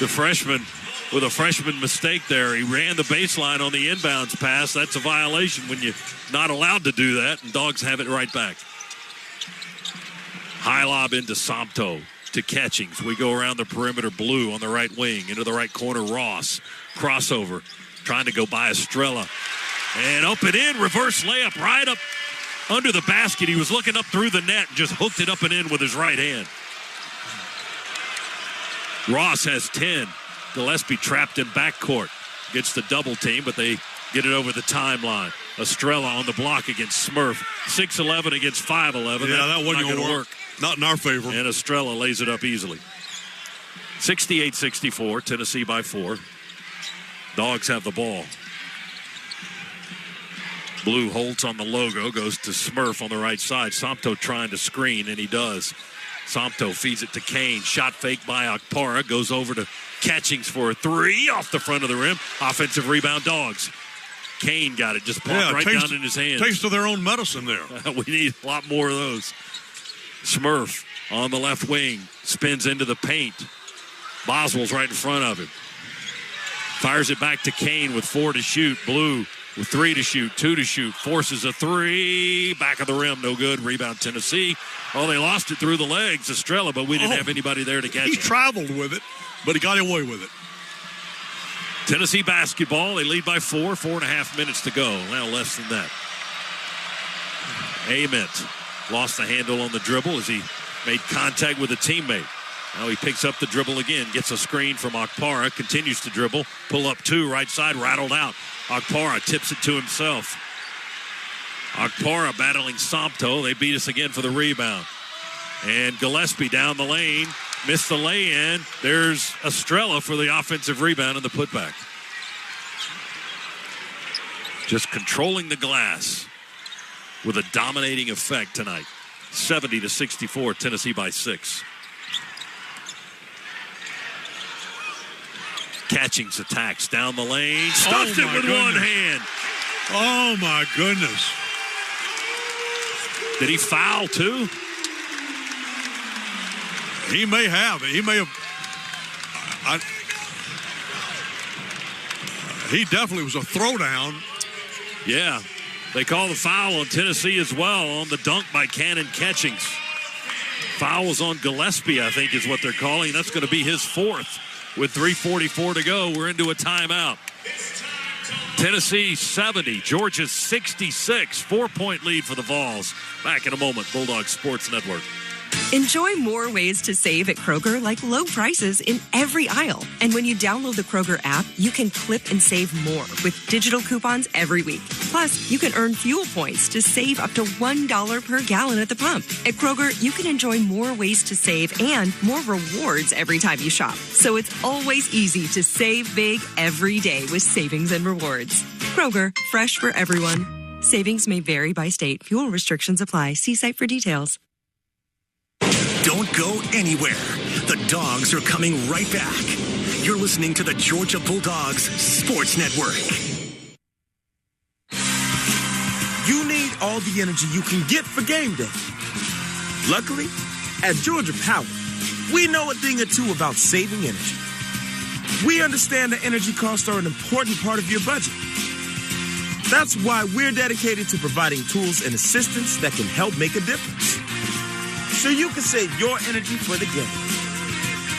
The freshman, with a freshman mistake there, he ran the baseline on the inbounds pass. That's a violation when you're not allowed to do that, and Dogs have it right back. High lob into Sopto. to Catchings. We go around the perimeter. Blue on the right wing. Into the right corner, Ross. Crossover. Trying to go by Estrella. And up and in. Reverse layup right up under the basket. He was looking up through the net and just hooked it up and in with his right hand. Ross has 10. Gillespie trapped in backcourt. Gets the double team, but they get it over the timeline. Estrella on the block against Smurf. 6'11 against 5'11.
Yeah, that wasn't going to work. Not in our favor.
And Estrella lays it up easily. 68-64, Tennessee by 4. Dogs have the ball. Blue Holtz on the logo, goes to Smurf on the right side. Somto trying to screen, and he does. Somto feeds it to Kane. Shot fake by Okpara. Goes over to Catchings for a 3 off the front of the rim. Offensive rebound, Dogs. Kane got it. Just popped right down in his hands.
Taste of their own medicine there.
We need a lot more of those. Smurf on the left wing. Spins into the paint. Boswell's right in front of him. Fires it back to Kane with 4 to shoot. Blue with 3 to shoot, 2 to shoot. Forces a 3. Back of the rim, no good. Rebound Tennessee. Oh, they lost it through the legs, Estrella, but we didn't have anybody there to catch it.
He traveled with it, but he got away with it.
Tennessee basketball, they lead by 4, 4.5 minutes to go. Now less than that. Ament lost the handle on the dribble as he made contact with a teammate. Now he picks up the dribble again, gets a screen from Okpara, continues to dribble, pull up 2, right side, rattled out. Okpara tips it to himself. Okpara battling Somto. They beat us again for the rebound. And Gillespie down the lane, missed the lay-in. There's Estrella for the offensive rebound and the putback. Just controlling the glass with a dominating effect tonight. 70-64, Tennessee by 6. Catchings attacks down the lane. Stuffs it with one hand.
Oh, my goodness.
Did he foul, too?
He may have. He may have. He definitely was a throwdown.
Yeah. They call the foul on Tennessee as well on the dunk by Cannon Catchings. Fouls on Gillespie, I think, is what they're calling. That's going to be his 4th. With 3:44 to go, we're into a timeout. Tennessee 70, Georgia 66. 4-point lead for the Vols. Back in a moment, Bulldog Sports Network.
Enjoy more ways to save at Kroger, like low prices in every aisle. And when you download the Kroger app, you can clip and save more with digital coupons every week. Plus, you can earn fuel points to save up to $1 per gallon at the pump. At Kroger, you can enjoy more ways to save and more rewards every time you shop. So it's always easy to save big every day with savings and rewards. Kroger, fresh for everyone. Savings may vary by state. Fuel restrictions apply. See site for details.
Don't go anywhere. The Dogs are coming right back. You're listening to the Georgia Bulldogs Sports Network.
You need all the energy you can get for game day. Luckily, at Georgia Power, we know a thing or two about saving energy. We understand that energy costs are an important part of your budget. That's why we're dedicated to providing tools and assistance that can help make a difference, so you can save your energy for the game.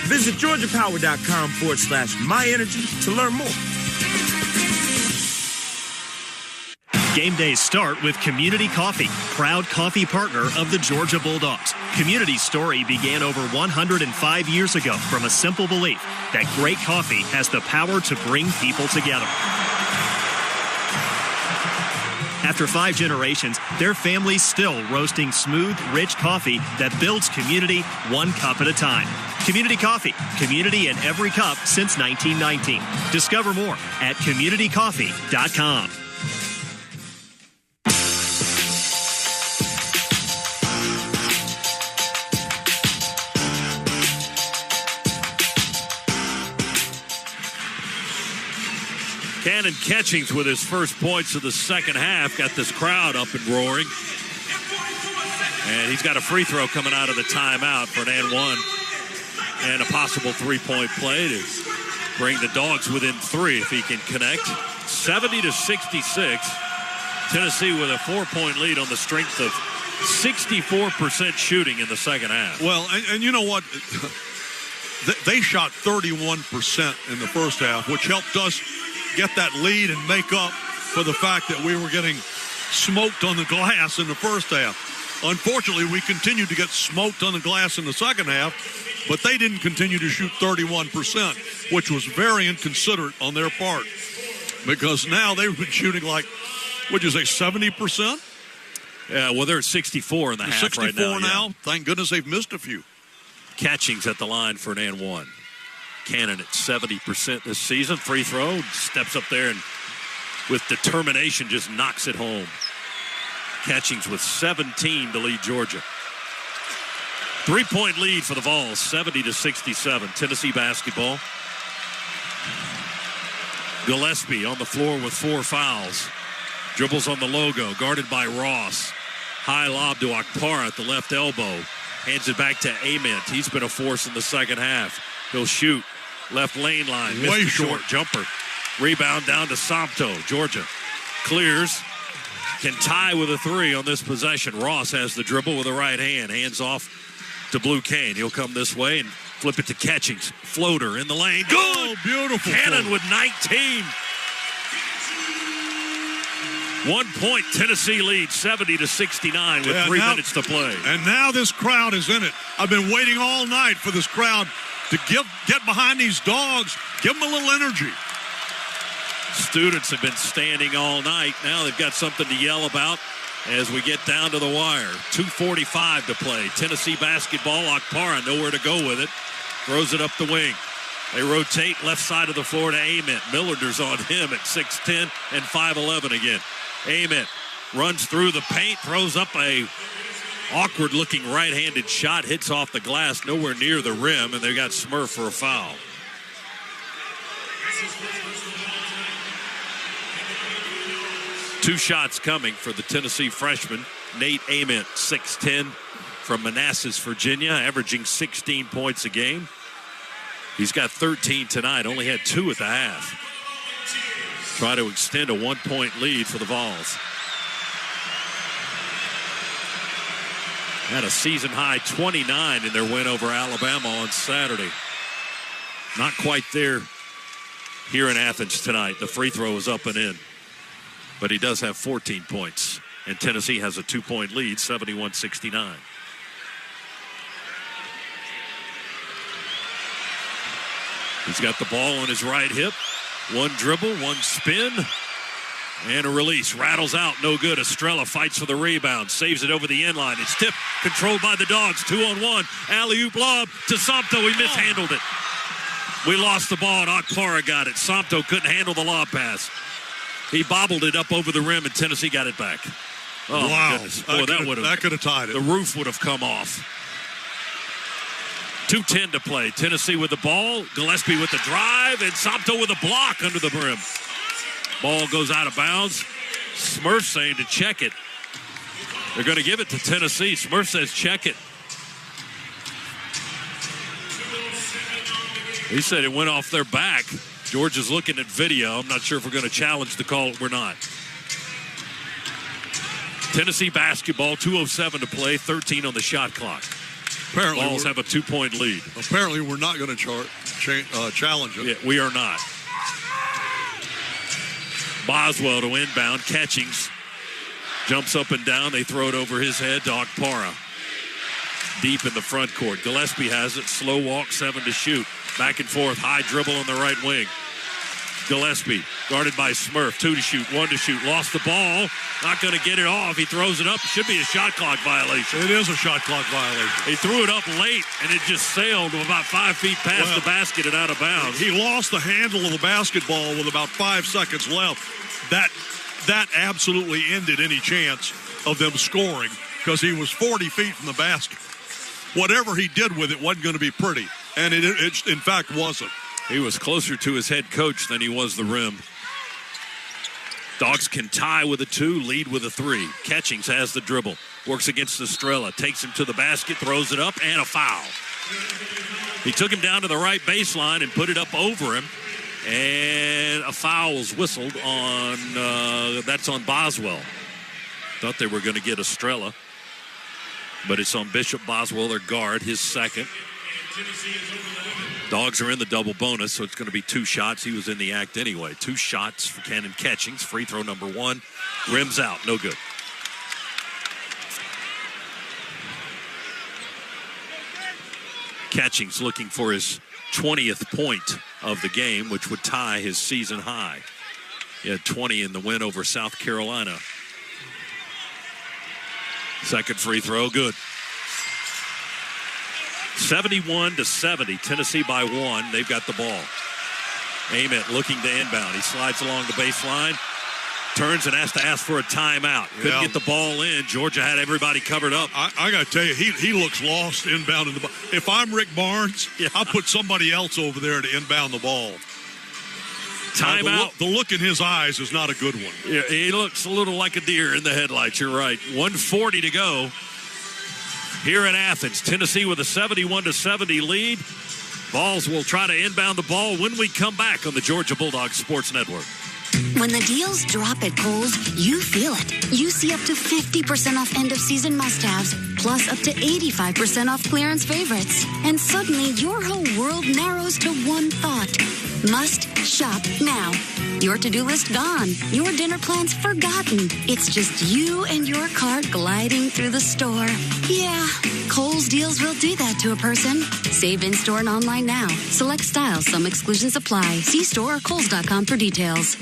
Visit GeorgiaPower.com/myenergy to learn more.
Game days start with Community Coffee, proud coffee partner of the Georgia Bulldogs. Community's story began over 105 years ago from a simple belief that great coffee has the power to bring people together. After 5 generations, their family's still roasting smooth, rich coffee that builds community one cup at a time. Community Coffee, community in every cup since 1919. Discover more at communitycoffee.com.
Cannon Catchings with his first points of the second half. Got this crowd up and roaring. And he's got a free throw coming out of the timeout for an and one. And a possible 3-point play to bring the Dogs within 3 if he can connect. 70-66. Tennessee with a 4-point lead on the strength of 64% shooting in the second half.
Well, and you know what? They shot 31% in the first half, which helped us get that lead and make up for the fact that we were getting smoked on the glass in the first half. Unfortunately, we continued to get smoked on the glass in the second half, but they didn't continue to shoot 31%, which was very inconsiderate on their part, because now they've been shooting like, what'd you say, 70%?
Yeah, well, they're at 64 in the half
64
right now.
now.
Yeah.
Thank goodness they've missed a few.
Catchings at the line for an and one. Cannon at 70% this season. Free throw, steps up there and with determination just knocks it home. Catchings with 17 to lead Georgia. 3-point lead for the Vols, 70-67. Tennessee basketball. Gillespie on the floor with 4 fouls. Dribbles on the logo, guarded by Ross. High lob to Akpara at the left elbow. Hands it back to Ament. He's been a force in the second half. He'll shoot. Left lane line.
Way
missed a short jumper. Rebound down to Sompto. Georgia clears. Can tie with a 3 on this possession. Ross has the dribble with the right hand. Hands off to Blue Cane. He'll come this way and flip it to Catchings. Floater in the lane. Good.
Oh, beautiful.
Cannon with 19. 1 point. Tennessee leads 70-69 with 3 minutes to play.
And now this crowd is in it. I've been waiting all night for this crowd to get behind these dogs. Give them a little energy.
Students have been standing all night. Now they've got something to yell about as we get down to the wire. 2:45 to play. Tennessee basketball. Akpara nowhere to go with it. Throws it up the wing. They rotate left side of the floor to Ament. Millarder's on him at 6'10 and 5'11 again. Ament runs through the paint, throws up a awkward-looking right-handed shot, hits off the glass, nowhere near the rim, and they got Smurf for a foul. Two shots coming for the Tennessee freshman, Nate Ament, 6'10", from Manassas, Virginia, averaging 16 points a game. He's got 13 tonight, only had 2 at the half. Try to extend a 1-point lead for the Vols. Had a season-high 29 in their win over Alabama on Saturday. Not quite there here in Athens tonight. The free throw is up and in. But he does have 14 points. And Tennessee has a 2-point lead, 71-69. He's got the ball on his right hip. 1 dribble, 1 spin, and a release. Rattles out, no good. Estrella fights for the rebound, saves it over the end line. It's tipped, controlled by the Dogs. 2-on-1. Alley-oop lob to Sompto. He mishandled it. We lost the ball, and Akpara got it. Sompto couldn't handle the lob pass. He bobbled it up over the rim, and Tennessee got it back. Oh,
wow.
My goodness. Boy, that
could have tied it.
The roof would have come off. 2:10 to play. Tennessee with the ball. Gillespie with the drive, and Sompto with a block under the brim. Ball goes out of bounds. Smurf saying to check it. They're going to give it to Tennessee. Smurf says check it. He said it went off their back. Georgia's looking at video. I'm not sure if we're going to challenge the call. We're not. Tennessee basketball, 2:07 to play, 13 on the shot clock.
Apparently,
Vols have a 2-point lead.
Apparently, we're not going to challenge it.
Yeah, we are not. Boswell to inbound. Catchings. Jumps up and down. They throw it over his head to Akpara. Deep in the front court. Gillespie has it. Slow walk, 7 to shoot. Back and forth. High dribble on the right wing. Gillespie guarded by Smurf. 2 to shoot, 1 to shoot. Lost the ball. Not going to get it off. He throws it up. Should be a shot clock violation.
It is a shot clock violation.
He threw it up late, and it just sailed about 5 feet past the basket and out of bounds.
He lost the handle of the basketball with about 5 seconds left. That absolutely ended any chance of them scoring because he was 40 feet from the basket. Whatever he did with it wasn't going to be pretty, and it in fact wasn't.
He was closer to his head coach than he was the rim. Dogs can tie with a 2, lead with a 3. Catchings has the dribble. Works against Estrella. Takes him to the basket, throws it up, and a foul. He took him down to the right baseline and put it up over him. And a foul was whistled on, that's on Boswell. Thought they were going to get Estrella. but it's on Bishop Boswell, their guard, his second. Dogs are in the double bonus, so it's going to be 2 shots. He was in the act anyway. 2 shots for Cannon Catchings. Free throw number 1. Rims out. No good. Catchings looking for his 20th point of the game, which would tie his season high. He had 20 in the win over South Carolina. Second free throw, good. 71-70, Tennessee by 1. They've got the ball. Ament looking to inbound. He slides along the baseline, turns and has to ask for a timeout. Couldn't get the ball in. Georgia had everybody covered up.
I got to tell you, he looks lost inbounding the ball. If I'm Rick Barnes, I'll put somebody else over there to inbound the ball.
Timeout.
The look in his eyes is not a good one.
Yeah, he looks a little like a deer in the headlights. You're right. 1:40 to go here in Athens. Tennessee with a 71-70 lead. Balls will try to inbound the ball when we come back on the Georgia Bulldogs Sports Network.
When the deals drop at Kohl's, you feel it. You see up to 50% off end-of-season must-haves, plus up to 85% off clearance favorites. And suddenly, your whole world narrows to one thought. Must shop now. Your to-do list gone. Your dinner plans forgotten. It's just you and your cart gliding through the store. Yeah, Kohl's deals will do that to a person. Save in-store and online now. Select styles. Some exclusions apply. See store or Kohls.com for details.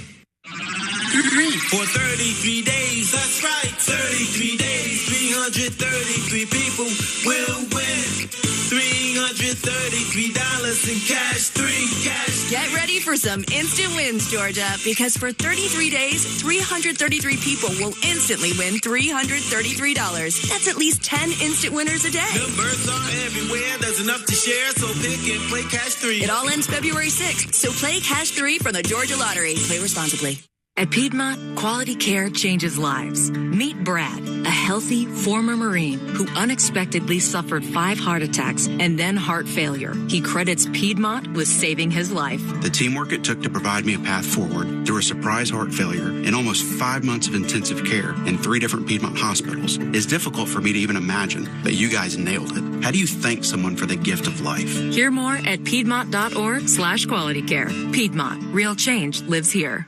For 33 days, that's right, 33 days, 333 people will win. $333 in cash, 3 cash.
Get ready for some instant wins, Georgia, because for 33 days, 333 people will instantly win $333. That's at least 10 instant winners a day.
Numbers are everywhere, there's enough to share, so pick and play Cash 3.
It all ends February 6th, so play Cash 3 from the Georgia Lottery. Play responsibly.
At Piedmont, quality care changes lives. Meet Brad, a healthy former Marine who unexpectedly suffered 5 heart attacks and then heart failure. He credits Piedmont with saving his life.
The teamwork it took to provide me a path forward through a surprise heart failure and almost 5 months of intensive care in 3 different Piedmont hospitals is difficult for me to even imagine, but you guys nailed it. How do you thank someone for the gift of life?
Hear more at Piedmont.org/qualitycare. Piedmont, real change lives here.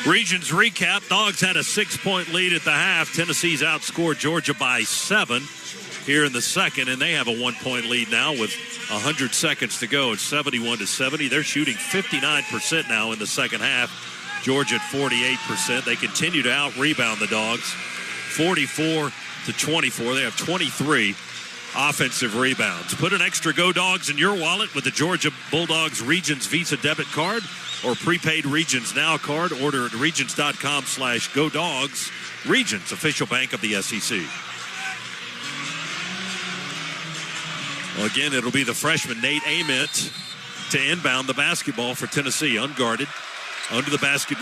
Regions recap. Dogs had a 6-point lead at the half. Tennessee's outscored Georgia by 7 here in the second, and they have a 1-point lead now with 100 seconds to go. It's 71-70. They're shooting 59% now in the second half. Georgia at 48%. They continue to out-rebound the Dogs, 44-24. They have 23 offensive rebounds. Put an extra Go Dogs in your wallet with the Georgia Bulldogs Regions Visa debit card or prepaid Regions Now card. Order at regions.com/GoDogs. Regions, official bank of the SEC. Well, again, it'll be the freshman Nate Ament to inbound the basketball for Tennessee. Unguarded, under the basket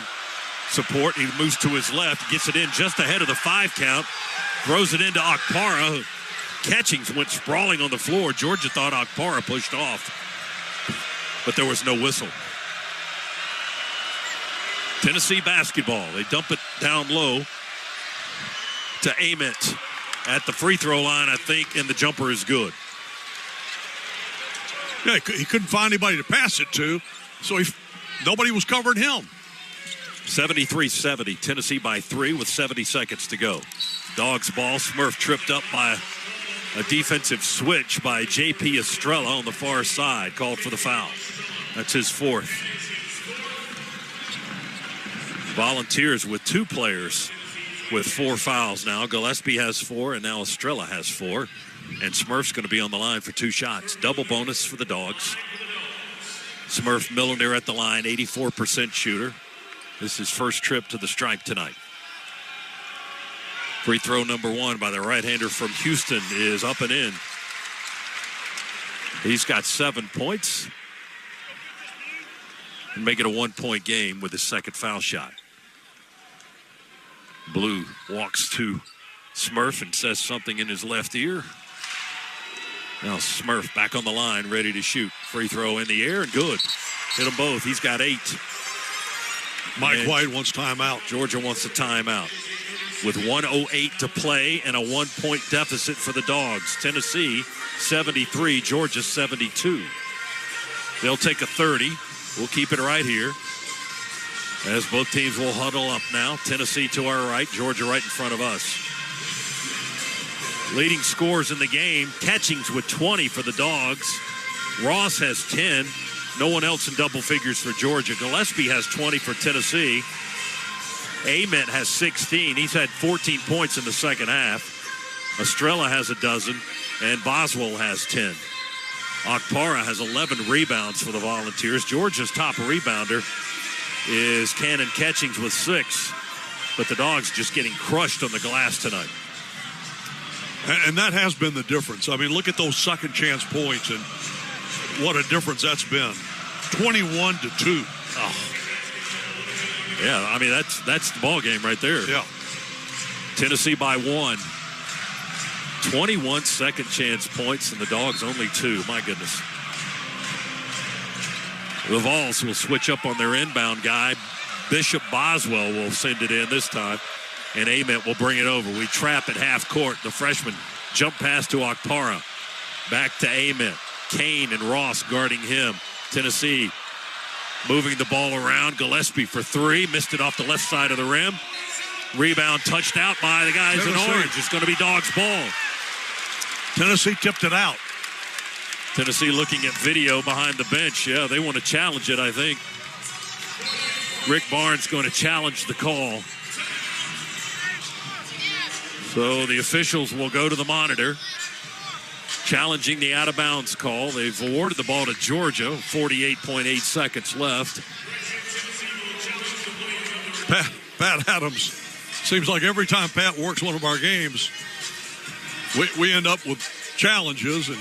support. He moves to his left, gets it in just ahead of the 5 count, throws it into Okpara. Catchings went sprawling on the floor. Georgia thought Okpara pushed off, but there was no whistle. Tennessee basketball. They dump it down low to Ament at the free throw line, I think, and the jumper is good.
Yeah, he couldn't find anybody to pass it to, so nobody was covering him.
73-70, Tennessee by 3 with 70 seconds to go. Dogs ball. Smurf tripped up by a defensive switch by J.P. Estrella on the far side, called for the foul. That's his 4th. Volunteers with 2 players with 4 fouls now. Gillespie has 4, and now Estrella has 4. And Smurf's going to be on the line for 2 shots. Double bonus for the Dogs. Smurf Milliner at the line, 84% shooter. This is his first trip to the stripe tonight. Free throw number 1 by the right-hander from Houston is up and in. He's got 7 points. And make it a 1-point game with his second foul shot. Blue walks to Smurf and says something in his left ear. Now Smurf back on the line, ready to shoot. Free throw in the air and good. Hit them both. He's got 8.
Mike White wants timeout.
Georgia wants a timeout. With 1:08 to play and a 1-point deficit for the Dogs. Tennessee 73, Georgia 72. They'll take a 30. We'll keep it right here as both teams will huddle up now. Tennessee to our right, Georgia right in front of us. Leading scorers in the game, Catchings with 20 for the Dogs. Ross has 10. No one else in double figures for Georgia. Gillespie has 20 for Tennessee. Ament has 16. He's had 14 points in the second half. Estrella has a dozen, and Boswell has 10. Okpara has 11 rebounds for the Volunteers. Georgia's top rebounder is Cannon Catchings with 6. But the Dogs just getting crushed on the glass tonight.
And that has been the difference. I mean, look at those second chance points and what a difference that's been. 21-2.
Oh. Yeah, I mean, that's the ball game right there.
Yeah.
Tennessee by 1. 21 second chance points, and the Dogs only 2. My goodness. The Vols will switch up on their inbound guy. Bishop Boswell will send it in this time, and Ament will bring it over. We trap at half court. The freshman jump pass to Okpara. Back to Ament. Kane and Ross guarding him. Tennessee moving the ball around. Gillespie for 3. Missed it off the left side of the rim. Rebound touched out by the guys in orange. It's going to be Dogs ball.
Tennessee tipped it out.
Tennessee looking at video behind the bench. Yeah, they want to challenge it, I think. Rick Barnes going to challenge the call. So the officials will go to the monitor, challenging the out-of-bounds call. They've awarded the ball to Georgia, 48.8 seconds left.
Pat Adams, seems like every time Pat works one of our games, we end up with challenges and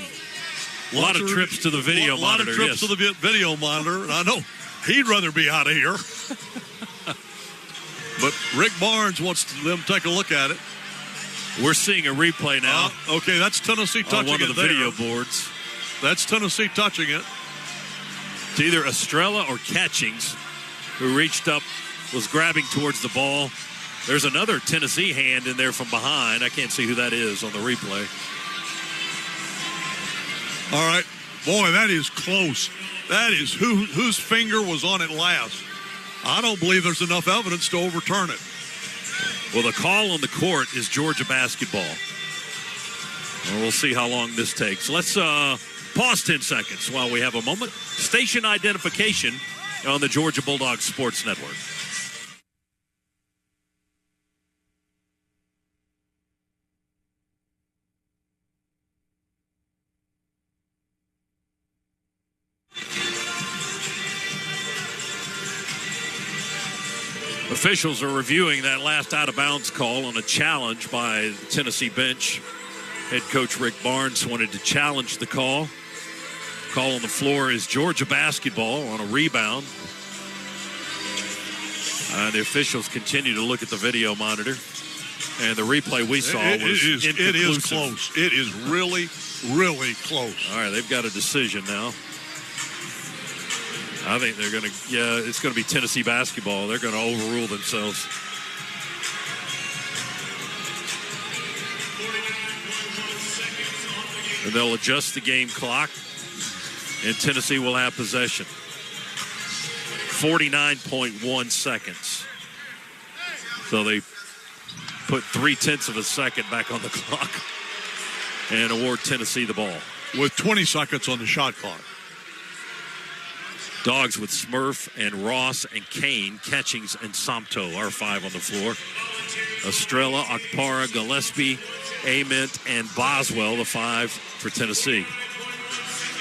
a lot of trips to the video monitor.
A lot of trips to the video monitor, and I know he'd rather be out of here. But Rick Barnes wants them to take a look at it.
We're seeing a replay now.
Okay, that's Tennessee touching it.
On one of the video boards.
That's Tennessee touching it.
It's either Estrella or Catchings, who reached up, was grabbing towards the ball. There's another Tennessee hand in there from behind. I can't see who that is on the replay.
All right. Boy, that is close. That is whose finger was on it last. I don't believe there's enough evidence to overturn it.
Well, the call on the court is Georgia basketball. Well, we'll see how long this takes. Let's pause 10 seconds while we have a moment. Station identification on the Georgia Bulldogs Sports Network. Officials are reviewing that last out-of-bounds call on a challenge by the Tennessee bench. Head coach Rick Barnes wanted to challenge the call. Call on the floor is Georgia basketball on a rebound. The officials continue to look at the video monitor. And the replay we saw was inconclusive.
It is close. It is really, really close.
All right, they've got a decision now. I think they're going to, it's going to be Tennessee basketball. They're going to overrule themselves. And they'll adjust the game clock, and Tennessee will have possession. 49.1 seconds. So they put 0.3 of a second back on the clock and award Tennessee the ball.
With 20 seconds on the shot clock.
Dogs with Smurf and Ross and Kane, Catchings and Somto are 5 on the floor. Estrella, Okpara, Gillespie, Ament, and Boswell, the 5 for Tennessee.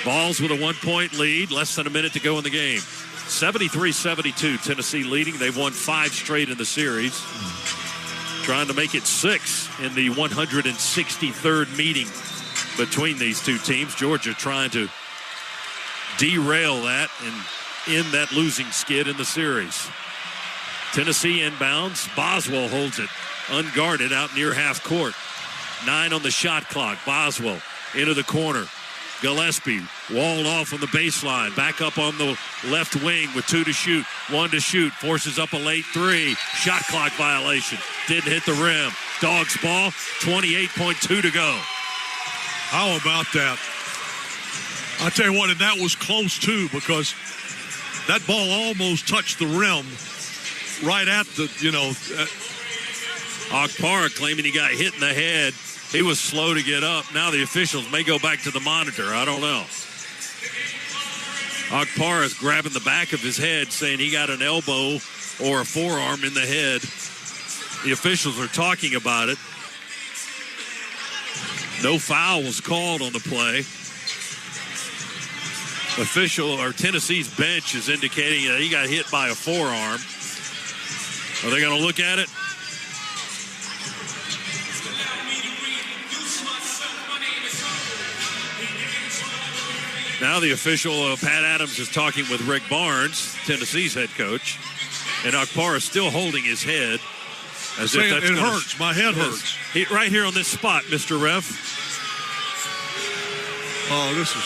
Vols with a 1-point lead, less than a minute to go in the game. 73-72, Tennessee leading. They've won 5 straight in the series. Trying to make it 6 in the 163rd meeting between these two teams. Georgia trying to derail that and end that losing skid in the series. Tennessee inbounds. Boswell holds it unguarded out near half court. 9 on the shot clock. Boswell into the corner. Gillespie walled off on the baseline. Back up on the left wing with 2 to shoot. 1 to shoot. Forces up a late 3. Shot clock violation. Didn't hit the rim. Dogs ball. 28.2 to go.
How about that? I tell you what, and that was close too, because that ball almost touched the rim right at the,
Akpara claiming he got hit in the head. He was slow to get up. Now the officials may go back to the monitor. I don't know. Akpara is grabbing the back of his head, saying he got an elbow or a forearm in the head. The officials are talking about it. No foul was called on the play. Tennessee's bench is indicating that he got hit by a forearm. Are they going to look at it? Now the official, Pat Adams, is talking with Rick Barnes, Tennessee's head coach. And Akpara is still holding his head. As if that's
it hurts. My head hurts.
Right here on this spot, Mr. Ref.
Oh, this is...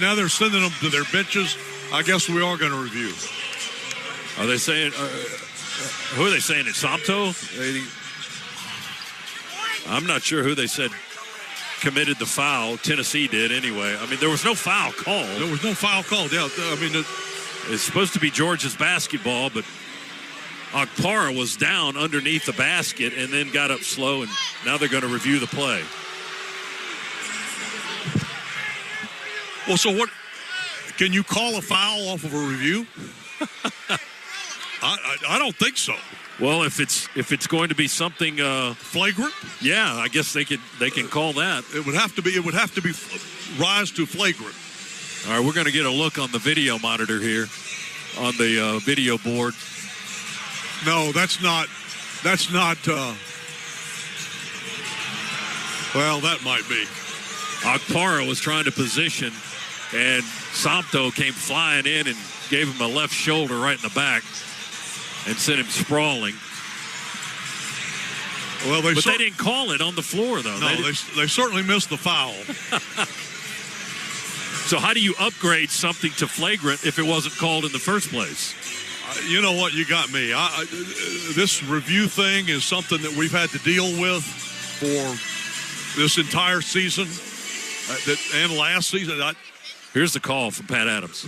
now they're sending them to their benches. I guess we are going to review.
Are they saying... who are they saying? It's Somto? I'm not sure who they said committed the foul. Tennessee did anyway. I mean, there was no foul called.
There was no foul called. Yeah, I mean,
it's supposed to be Georgia's basketball, but Akpara was down underneath the basket and then got up slow, and now they're going to review the play.
Well, so what? Can you call a foul off of a review? I don't think so.
Well, if it's going to be something
flagrant,
yeah, I guess they can call that.
It would have to be rise to flagrant.
All right, we're going to get a look on the video monitor here on the video board.
No, that's not. Well, that might be.
Akpara was trying to position, and Somto came flying in and gave him a left shoulder right in the back and sent him sprawling.
Well,
they didn't call it on the floor, though.
No, they certainly missed the foul.
So how do you upgrade something to flagrant if it wasn't called in the first place?
You know what? You got me. This review thing is something that we've had to deal with for this entire season and last season.
Here's the call from Pat Adams.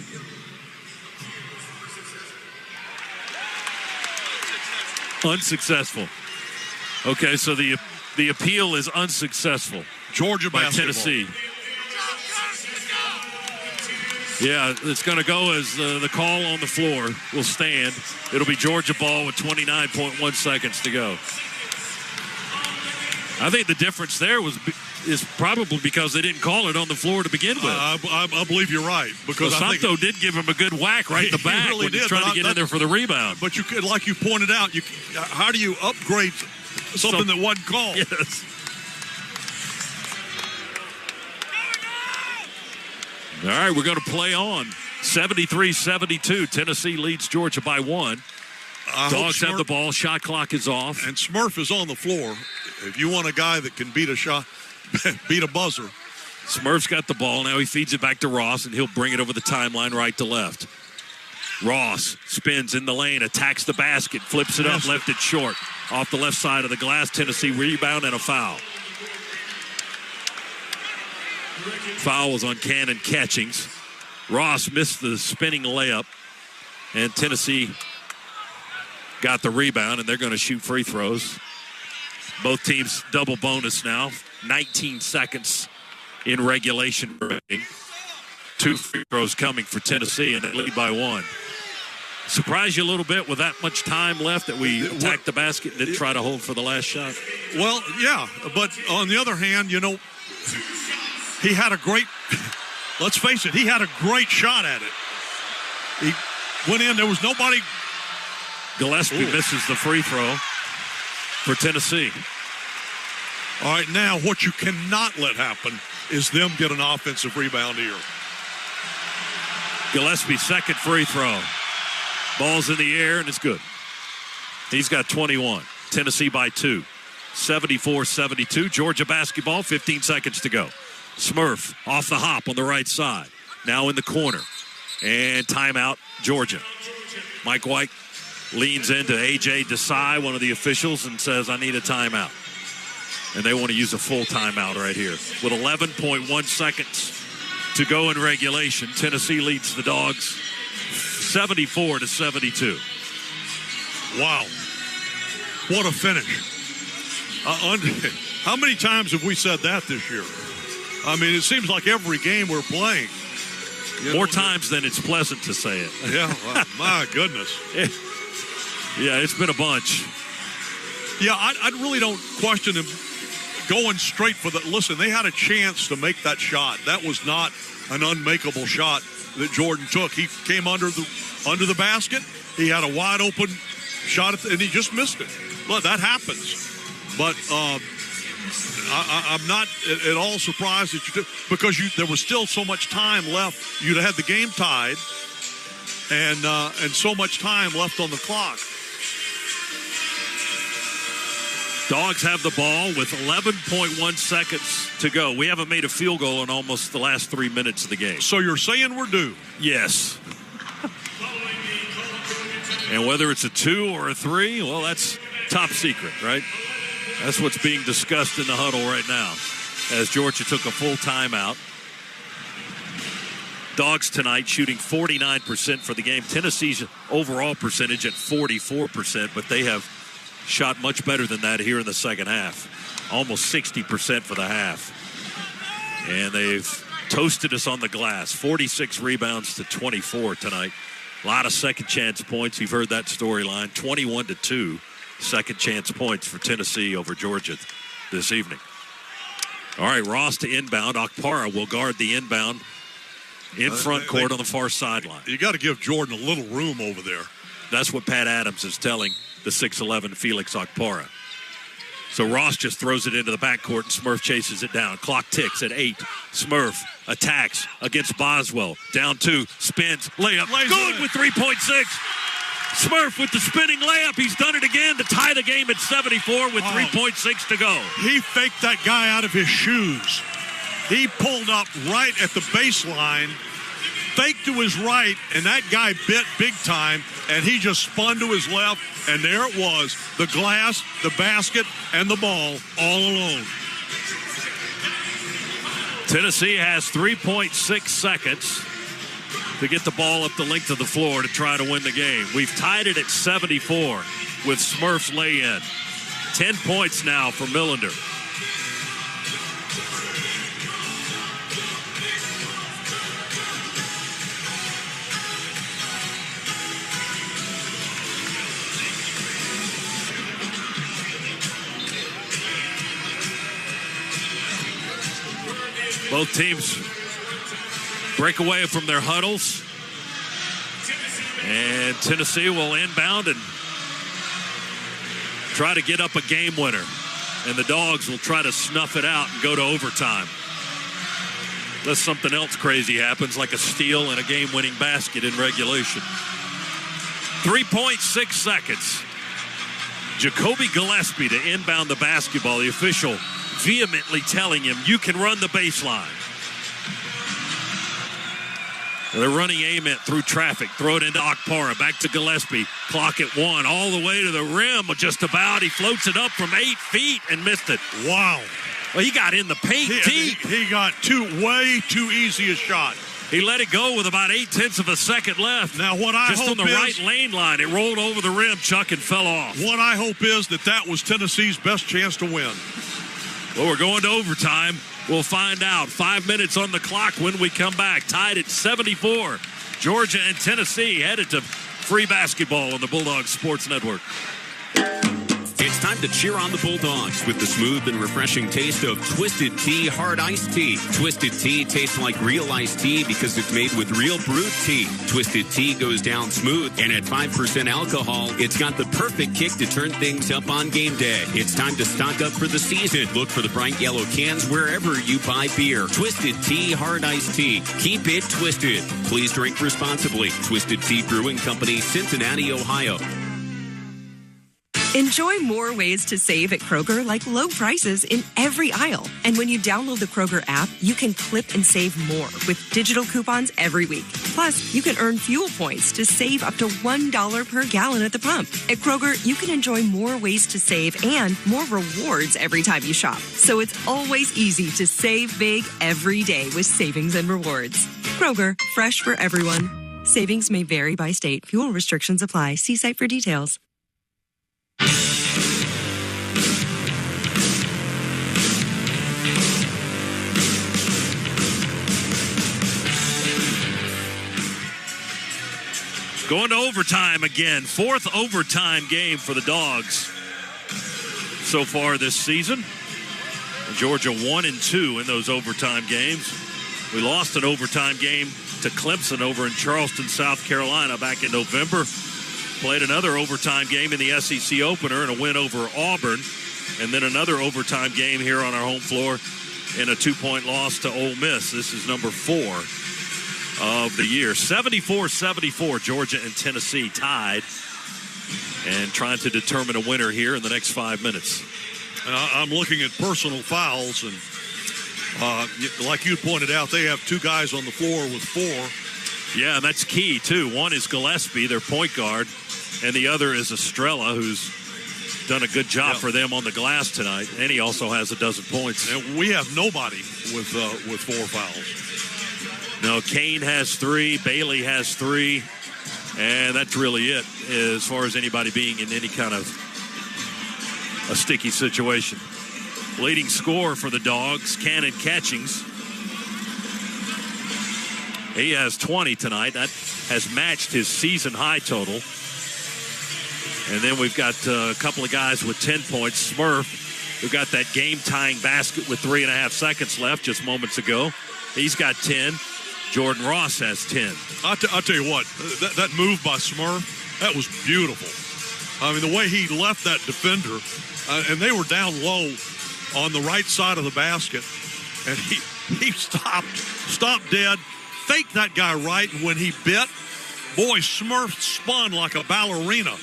Unsuccessful. Okay, so the appeal is unsuccessful.
Georgia
by
basketball.
Tennessee. Yeah, it's going to go as the call on the floor will stand. It'll be Georgia ball with 29.1 seconds to go. I think the difference there is probably because they didn't call it on the floor to begin with.
I believe you're right. Because
Santo did give him a good whack right in the back
really
when he's trying to get in there for the rebound.
But you could, like you pointed out, how do you upgrade something that wasn't called?
Yes. All right, we're going to play on. 73-72. Tennessee leads Georgia by 1. Dogs have the ball. Shot clock is off.
And Smurf is on the floor. If you want a guy that can beat a shot, beat a buzzer.
Smurf's got the ball. Now he feeds it back to Ross, and he'll bring it over the timeline right to left. Ross spins in the lane, attacks the basket, flips it up, left it short. Off the left side of the glass, Tennessee rebound and a foul. Foul was on Cannon Catchings. Ross missed the spinning layup, and Tennessee got the rebound, and they're going to shoot free throws. Both teams double bonus now. 19 seconds in regulation remaining. 2 free throws coming for Tennessee, and they lead by 1. Surprise you a little bit with that much time left that we attacked the basket and didn't try to hold for the last shot?
Well, yeah, but on the other hand, he had a great, let's face it, he had a great shot at it. He went in, there was nobody.
Gillespie misses the free throw for Tennessee.
All right, now what you cannot let happen is them get an offensive rebound here.
Gillespie's second free throw. Ball's in the air, and it's good. He's got 21. Tennessee by 2. 74-72. Georgia basketball, 15 seconds to go. Smurf off the hop on the right side. Now in the corner. And timeout, Georgia. Mike White leans into A.J. Desai, one of the officials, and says, I need a timeout. And they want to use a full timeout right here. With 11.1 seconds to go in regulation, Tennessee leads the Dogs 74-72.
Wow. What a finish. How many times have we said that this year? I mean, it seems like every game we're playing.
More times than it's pleasant to say it.
Yeah, well, my goodness.
Yeah, it's been a bunch.
Yeah, I really don't question him going straight for the. Listen, they had a chance to make that shot. That was not an unmakeable shot that Jordan took. He came under the basket. He had a wide open shot, and he just missed it. Look, that happens. But I'm not at all surprised that you did, because there was still so much time left. You'd have had the game tied, and so much time left on the clock.
Dogs have the ball with 11.1 seconds to go. We haven't made a field goal in almost the last 3 minutes of the game.
So you're saying we're due?
Yes. And whether it's a 2 or a 3, well, that's top secret, right? That's what's being discussed in the huddle right now as Georgia took a full timeout. Dogs tonight shooting 49% for the game. Tennessee's overall percentage at 44%, but they have shot much better than that here in the second half. Almost 60% for the half. And they've toasted us on the glass. 46 rebounds to 24 tonight. A lot of second chance points. You've heard that storyline. 21-2 second chance points for Tennessee over Georgia this evening. All right, Ross to inbound. Okpara will guard the inbound in front court on the far sideline.
You got to give Jordan a little room over there.
That's what Pat Adams is telling the 6'11 Felix Okpara. So Ross just throws it into the backcourt, and Smurf chases it down. Clock ticks at 8. Smurf attacks against Boswell. Down 2, spins, layup. Good with 3.6. Smurf with the spinning layup. He's done it again to tie the game at 74 with 3.6 to go.
He faked that guy out of his shoes. He pulled up right at the baseline, faked to his right, and that guy bit big time, and he just spun to his left, and there it was, the glass, the basket, and the ball all alone.
Tennessee has 3.6 seconds to get the ball up the length of the floor to try to win the game. We've tied it at 74 with Smurf's lay-in. 10 points now for Millender. Both teams break away from their huddles. And Tennessee will inbound and try to get up a game winner. And the Dogs will try to snuff it out and go to overtime. Unless something else crazy happens, like a steal and a game-winning basket in regulation. 3.6 seconds. Jacoby Gillespie to inbound the basketball. The official vehemently telling him, you can run the baseline. They're running Ament through traffic. Throw it into Okpara. Back to Gillespie. Clock at 1. All the way to the rim. Just about. He floats it up from 8 feet and missed it.
Wow.
Well, he got in the paint deep.
He got way too easy a shot.
He let it go with about 0.8 of a second left.
Now, what I
just
hope
on the right lane line, it rolled over the rim, Chuck, and fell off.
What I hope is that was Tennessee's best chance to win.
Well, we're going to overtime. We'll find out. 5 minutes on the clock when we come back. Tied at 74. Georgia and Tennessee headed to free basketball on the Bulldogs Sports Network.
It's time to cheer on the Bulldogs with the smooth and refreshing taste of Twisted Tea Hard Iced Tea. Twisted Tea tastes like real iced tea because it's made with real brewed tea. Twisted Tea goes down smooth, and at 5% alcohol, it's got the perfect kick to turn things up on game day. It's time to stock up for the season. Look for the bright yellow cans wherever you buy beer. Twisted Tea Hard Iced Tea. Keep it twisted. Please drink responsibly. Twisted Tea Brewing Company, Cincinnati, Ohio.
Enjoy more ways to save at Kroger, like low prices in every aisle. And when you download the Kroger app, you can clip and save more with digital coupons every week. Plus, you can earn fuel points to save up to $1 per gallon at the pump. At Kroger, you can enjoy more ways to save and more rewards every time you shop. So it's always easy to save big every day with savings and rewards. Kroger, fresh for everyone. Savings may vary by state. Fuel restrictions apply. See site for details.
Going to overtime again. Fourth overtime game for the Dogs so far this season. Georgia 1-2 in those overtime games. We lost an overtime game to Clemson over in Charleston, South Carolina back in November. Played another overtime game in the SEC opener and a win over Auburn. And then another overtime game here on our home floor in a 2-point loss to Ole Miss. This is number 4 of the year. 74-74, Georgia and Tennessee tied and trying to determine a winner here in the next 5 minutes.
And I'm looking at personal fouls, and like you pointed out, they have 2 guys on the floor with 4.
Yeah, and that's key, too. One is Gillespie, their point guard, and the other is Estrella, who's done a good job for them on the glass tonight, and he also has a dozen points.
And we have nobody with 4 fouls.
No, Kane has 3, Bailey has 3, and that's really it as far as anybody being in any kind of a sticky situation. Leading scorer for the Dogs, Cannon Catchings. He has 20 tonight. That has matched his season high total. And then we've got a couple of guys with 10 points. Smurf, who got that game-tying basket with 3.5 seconds left just moments ago. He's got 10. Jordan Ross has 10.
I'll tell you what, that move by Smurf, that was beautiful. I mean, the way he left that defender, and they were down low on the right side of the basket, and he stopped dead, faked that guy right, and when he bit, boy, Smurf spun like a ballerina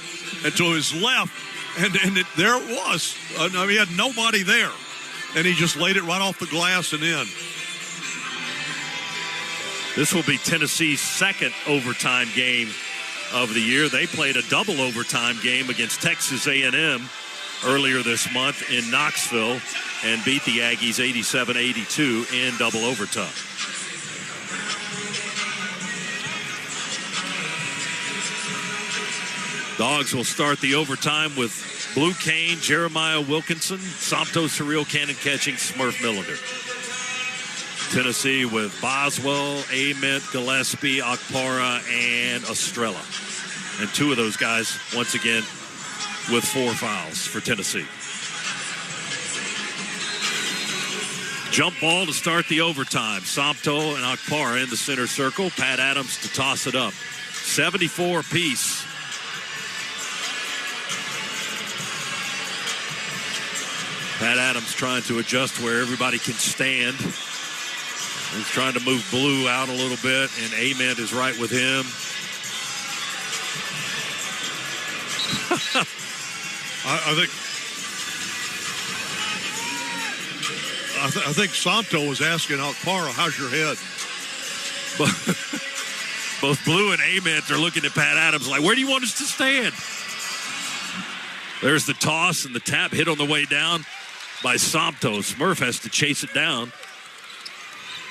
and to his left, and there it was. I mean, he had nobody there, and he just laid it right off the glass and in.
This will be Tennessee's second overtime game of the year. They played a double overtime game against Texas A&M earlier this month in Knoxville and beat the Aggies 87-82 in double overtime. Dogs will start the overtime with Blue Kane, Jeremiah Wilkinson, Somto Surreal, Cannon Catching, Smurf Millender. Tennessee with Boswell, Ament, Gillespie, Okpara, and Estrella. And 2 of those guys, once again, with 4 fouls for Tennessee. Jump ball to start the overtime. Somto and Okpara in the center circle. Pat Adams to toss it up. 74 apiece. Pat Adams trying to adjust where everybody can stand. He's trying to move Blue out a little bit, and Ament is right with him.
I think Somto was asking Okpara, how's your head?
Both Blue and Ament are looking at Pat Adams like, where do you want us to stand? There's the toss and the tap hit on the way down by Somto. Smurf has to chase it down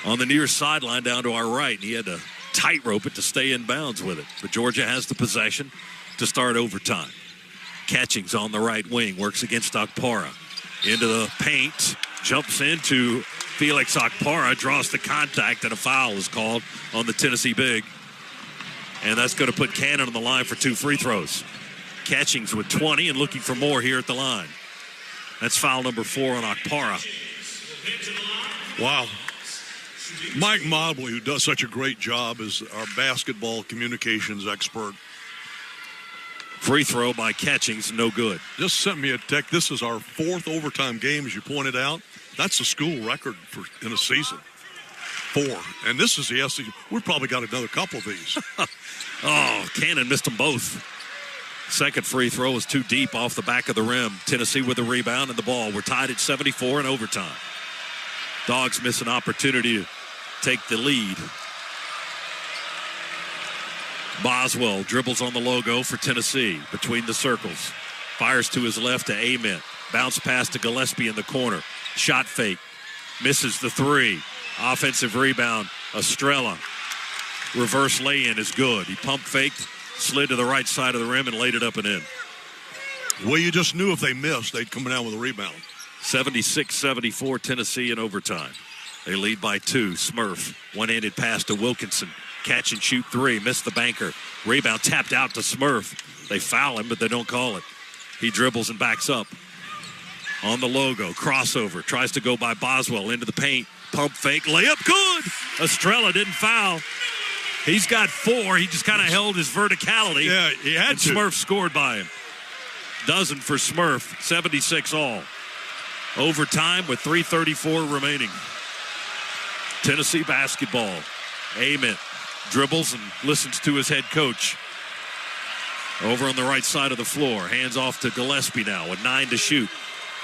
on the near sideline down to our right. And he had to tightrope it to stay in bounds with it. But Georgia has the possession to start overtime. Catchings on the right wing, works against Okpara. Into the paint, jumps into Felix Okpara, draws the contact, and a foul is called on the Tennessee big. And that's going to put Cannon on the line for 2 free throws. Catchings with 20 and looking for more here at the line. That's foul number 4 on Okpara.
Wow. Mike Mobley, who does such a great job as our basketball communications expert.
Free throw by Catchings, no good.
Just sent me a text. This is our 4th overtime game, as you pointed out. That's the school record in a season. 4. And this is the SEC. We've probably got another couple of these.
Oh, Cannon missed them both. Second free throw is too deep off the back of the rim. Tennessee with the rebound and the ball. We're tied at 74 in overtime. Dogs miss an opportunity to take the lead. Boswell dribbles on the logo for Tennessee between the circles. Fires to his left to Ament. Bounce pass to Gillespie in the corner. Shot fake. Misses the 3. Offensive rebound. Estrella. Reverse lay-in is good. He pump faked, slid to the right side of the rim, and laid it up and in.
Well, you just knew if they missed, they'd come down with a rebound.
76-74 Tennessee in overtime. They lead by 2. Smurf. One-handed pass to Wilkinson. Catch and shoot 3. Missed the banker. Rebound tapped out to Smurf. They foul him, but they don't call it. He dribbles and backs up. On the logo. Crossover. Tries to go by Boswell into the paint. Pump fake. Layup good. Estrella didn't foul. He's got 4. He just kind of held his verticality.
Yeah, he had to.
Smurf scored by him. Dozen for Smurf. 76 all. Overtime with 3:34 remaining. Tennessee basketball. Ament dribbles and listens to his head coach. Over on the right side of the floor. Hands off to Gillespie now with 9 to shoot.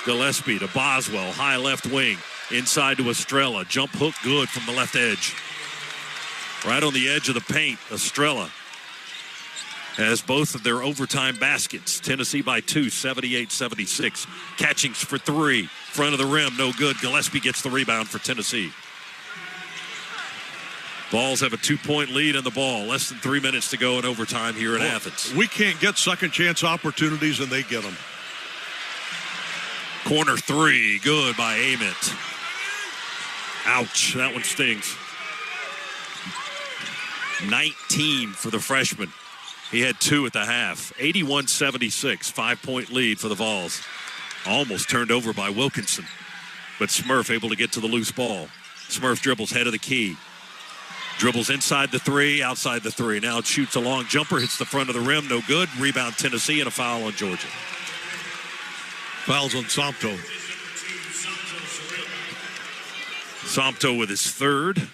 Gillespie to Boswell. High left wing. Inside to Estrella. Jump hook good from the left edge. Right on the edge of the paint, Estrella has both of their overtime baskets. Tennessee by 2, 78-76. Catchings for 3. Front of the rim, no good. Gillespie gets the rebound for Tennessee. Vols have a 2-point lead in the ball. Less than 3 minutes to go in overtime here in Athens.
We can't get second chance opportunities, and they get them.
Corner 3, good by Ament. Ouch, that one stings. 19 for the freshman. He had 2 at the half. 81-76, 5-point lead for the Vols. Almost turned over by Wilkinson, but Smurf able to get to the loose ball. Smurf dribbles head of the key. Dribbles inside the 3, outside the 3. Now shoots a long jumper, hits the front of the rim, no good. Rebound Tennessee and a foul on Georgia.
Fouls on Sompto.
Sompto with his 3rd.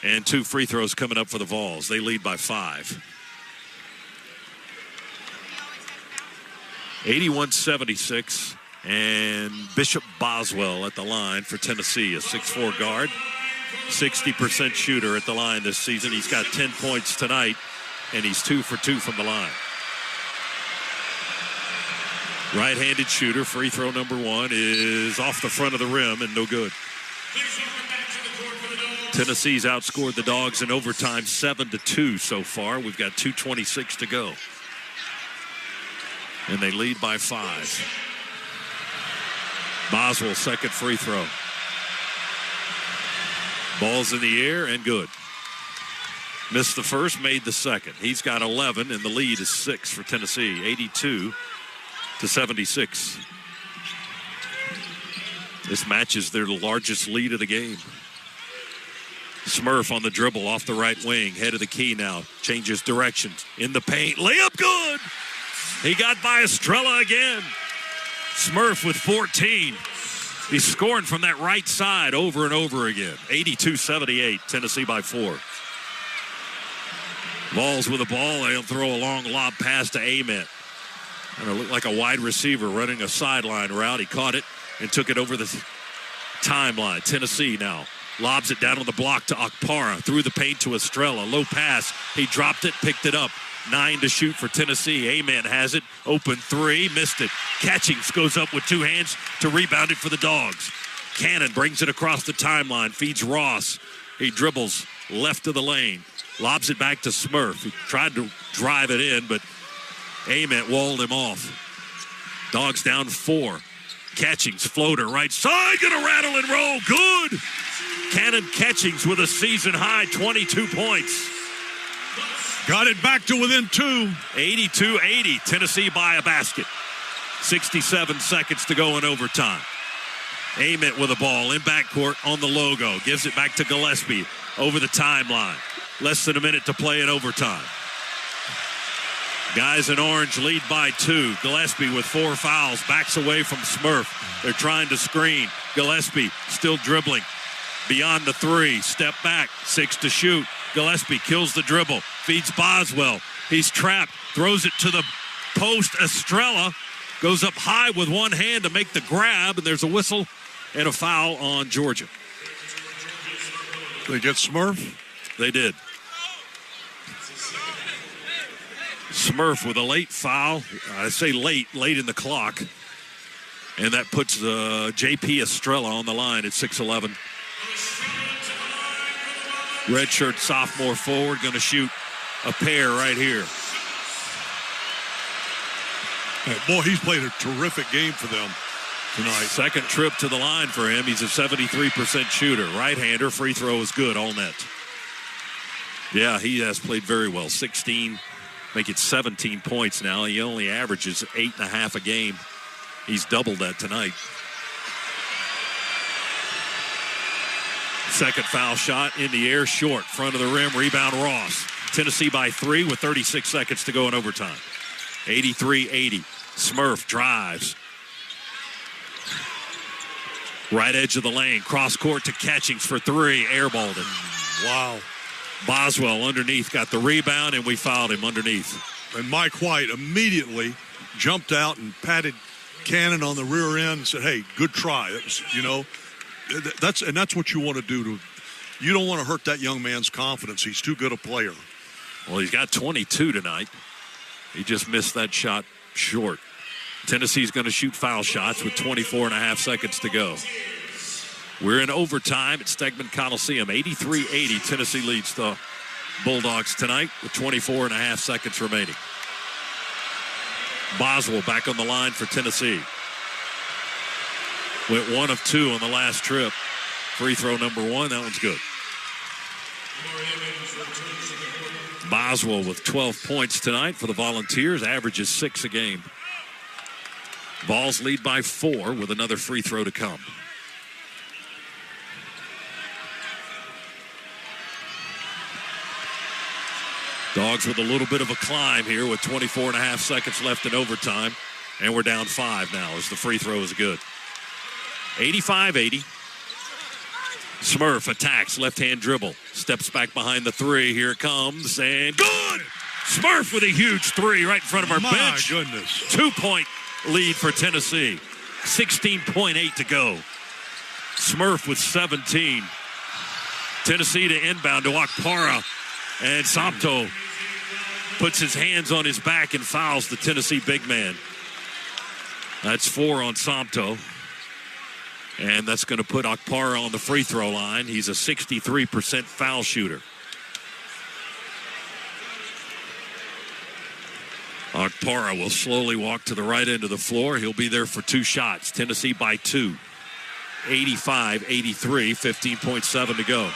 And 2 free throws coming up for the Vols. They lead by 5. 81-76. And Bishop Boswell at the line for Tennessee, a 6'4 guard. 60% shooter at the line this season. He's got 10 points tonight, and he's 2 for 2 from the line. Right-handed shooter. Free throw number 1 is off the front of the rim and no good. Tennessee's outscored the Dogs in overtime 7-2 so far. We've got 2:26 to go. And they lead by 5. Boswell, second free throw. Ball's in the air and good. Missed the first, made the second. He's got 11, and the lead is 6 for Tennessee, 82-76. This matches their largest lead of the game. Smurf on the dribble off the right wing. Head of the key now. Changes direction. In the paint. Layup good. He got by Estrella again. Smurf with 14. He's scoring from that right side over and over again. 82-78. Tennessee by 4. Vols with the ball. They'll throw a long lob pass to Ament. And it looked like a wide receiver running a sideline route. He caught it and took it over the timeline. Tennessee now lobs it down on the block to Okpara. Through the paint to Estrella. Low pass. He dropped it, picked it up. 9 to shoot for Tennessee. Ament has it. Open 3. Missed it. Catchings goes up with 2 hands to rebound it for the Dogs. Cannon brings it across the timeline. Feeds Ross. He dribbles left of the lane. Lobs it back to Smurf. He tried to drive it in, but Ament walled him off. Dogs down 4. Catchings, floater, right side, gonna rattle and roll, good! Cannon Catchings with a season high 22 points.
Got it back to within 2.
82-80. Tennessee by a basket. 67 seconds to go in overtime. Ament with the ball in backcourt on the logo. Gives it back to Gillespie over the timeline. Less than a minute to play in overtime. Guys in orange lead by 2. Gillespie with 4 fouls. Backs away from Smurf. They're trying to screen. Gillespie still dribbling. Beyond the 3. Step back. 6 to shoot. Gillespie kills the dribble. Feeds Boswell. He's trapped. Throws it to the post. Estrella goes up high with one hand to make the grab. And there's a whistle and a foul on Georgia.
They get Smurf?
They did. Smurf with a late foul. I say late in the clock. And that puts J.P. Estrella on the line at 6'11". Redshirt sophomore forward going to shoot a pair right here.
Boy, he's played a terrific game for them tonight.
Second trip to the line for him. He's a 73% shooter. Right-hander, free throw is good, all net. Yeah, he has played very well. 16, make it 17 points now. He only averages 8.5 a game. He's doubled that tonight. Second foul shot in the air, short. Front of the rim, rebound Ross. Tennessee by 3 with 36 seconds to go in overtime. 83-80. Smurf drives. Right edge of the lane. Cross court to Catchings for 3. Airballed it.
Wow.
Boswell underneath got the rebound, and we fouled him underneath.
And Mike White immediately jumped out and patted Cannon on the rear end and said, hey, good try. That was, that's what you want to do. You don't want to hurt that young man's confidence. He's too good a player.
Well, he's got 22 tonight. He just missed that shot short. Tennessee's going to shoot foul shots with 24.5 seconds to go. We're in overtime at Stegman Coliseum. 83-80. Tennessee leads the Bulldogs tonight with 24.5 seconds remaining. Boswell back on the line for Tennessee. Went 1 of 2 on the last trip. Free throw number 1. That one's good. Boswell with 12 points tonight for the Volunteers. Averages 6 a game. Vols lead by 4 with another free throw to come. Dogs with a little bit of a climb here with 24.5 seconds left in overtime. And we're down 5 now as the free throw is good. 85-80. Smurf attacks, left-hand dribble. Steps back behind the 3. Here it comes, and good! Smurf with a huge 3 right in front of our bench.
My goodness.
2-point lead for Tennessee. 16.8 to go. Smurf with 17. Tennessee to inbound to Akpara. And Somto puts his hands on his back and fouls the Tennessee big man. That's 4 on Somto. And that's going to put Akpara on the free throw line. He's a 63% foul shooter. Akpara will slowly walk to the right end of the floor. He'll be there for 2 shots. Tennessee by 2. 85-83, 15.7 to go.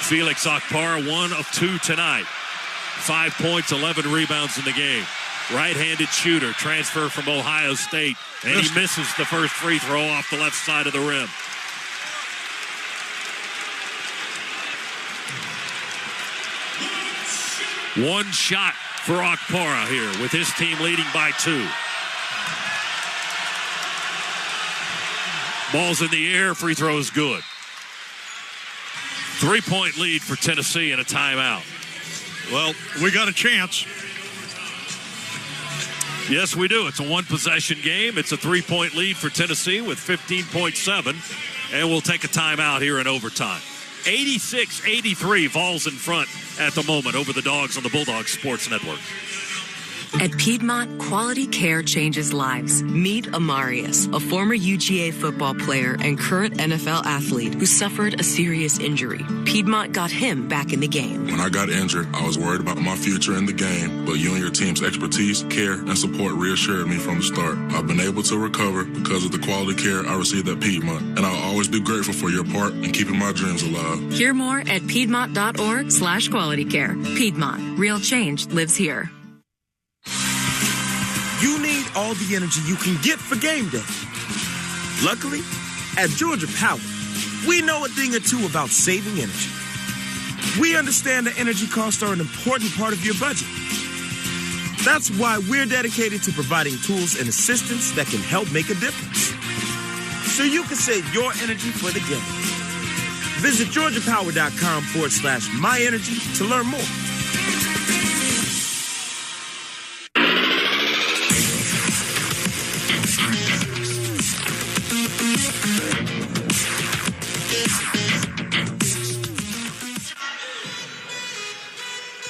Felix Akpara, 1 of 2 tonight. 5 points, 11 rebounds in the game. Right-handed shooter, transfer from Ohio State. And he misses the first free throw off the left side of the rim. One shot for Akpara here with his team leading by 2. Ball's in the air, free throw is good. 3-point lead for Tennessee and a timeout.
Well, we got a chance.
Yes, we do. It's a 1-possession game. It's a 3-point lead for Tennessee with 15.7. And we'll take a timeout here in overtime. 86-83, Vols in front at the moment over the Dogs on the Bulldogs Sports Network.
At Piedmont, quality care changes lives. Meet Amarius, a former UGA football player and current NFL athlete who suffered a serious injury. Piedmont got him back in the game.
When I got injured, I was worried about my future in the game, but you and your team's expertise, care, and support reassured me from the start. I've been able to recover because of the quality care I received at Piedmont, and I'll always be grateful for your part in keeping my dreams alive.
Hear more at Piedmont.org/qualitycare. Piedmont, real change lives here.
You need all the energy you can get for game day. Luckily, at Georgia Power, we know a thing or two about saving energy. We understand that energy costs are an important part of your budget. That's why we're dedicated to providing tools and assistance that can help make a difference, so you can save your energy for the game. Visit GeorgiaPower.com/myenergy to learn more.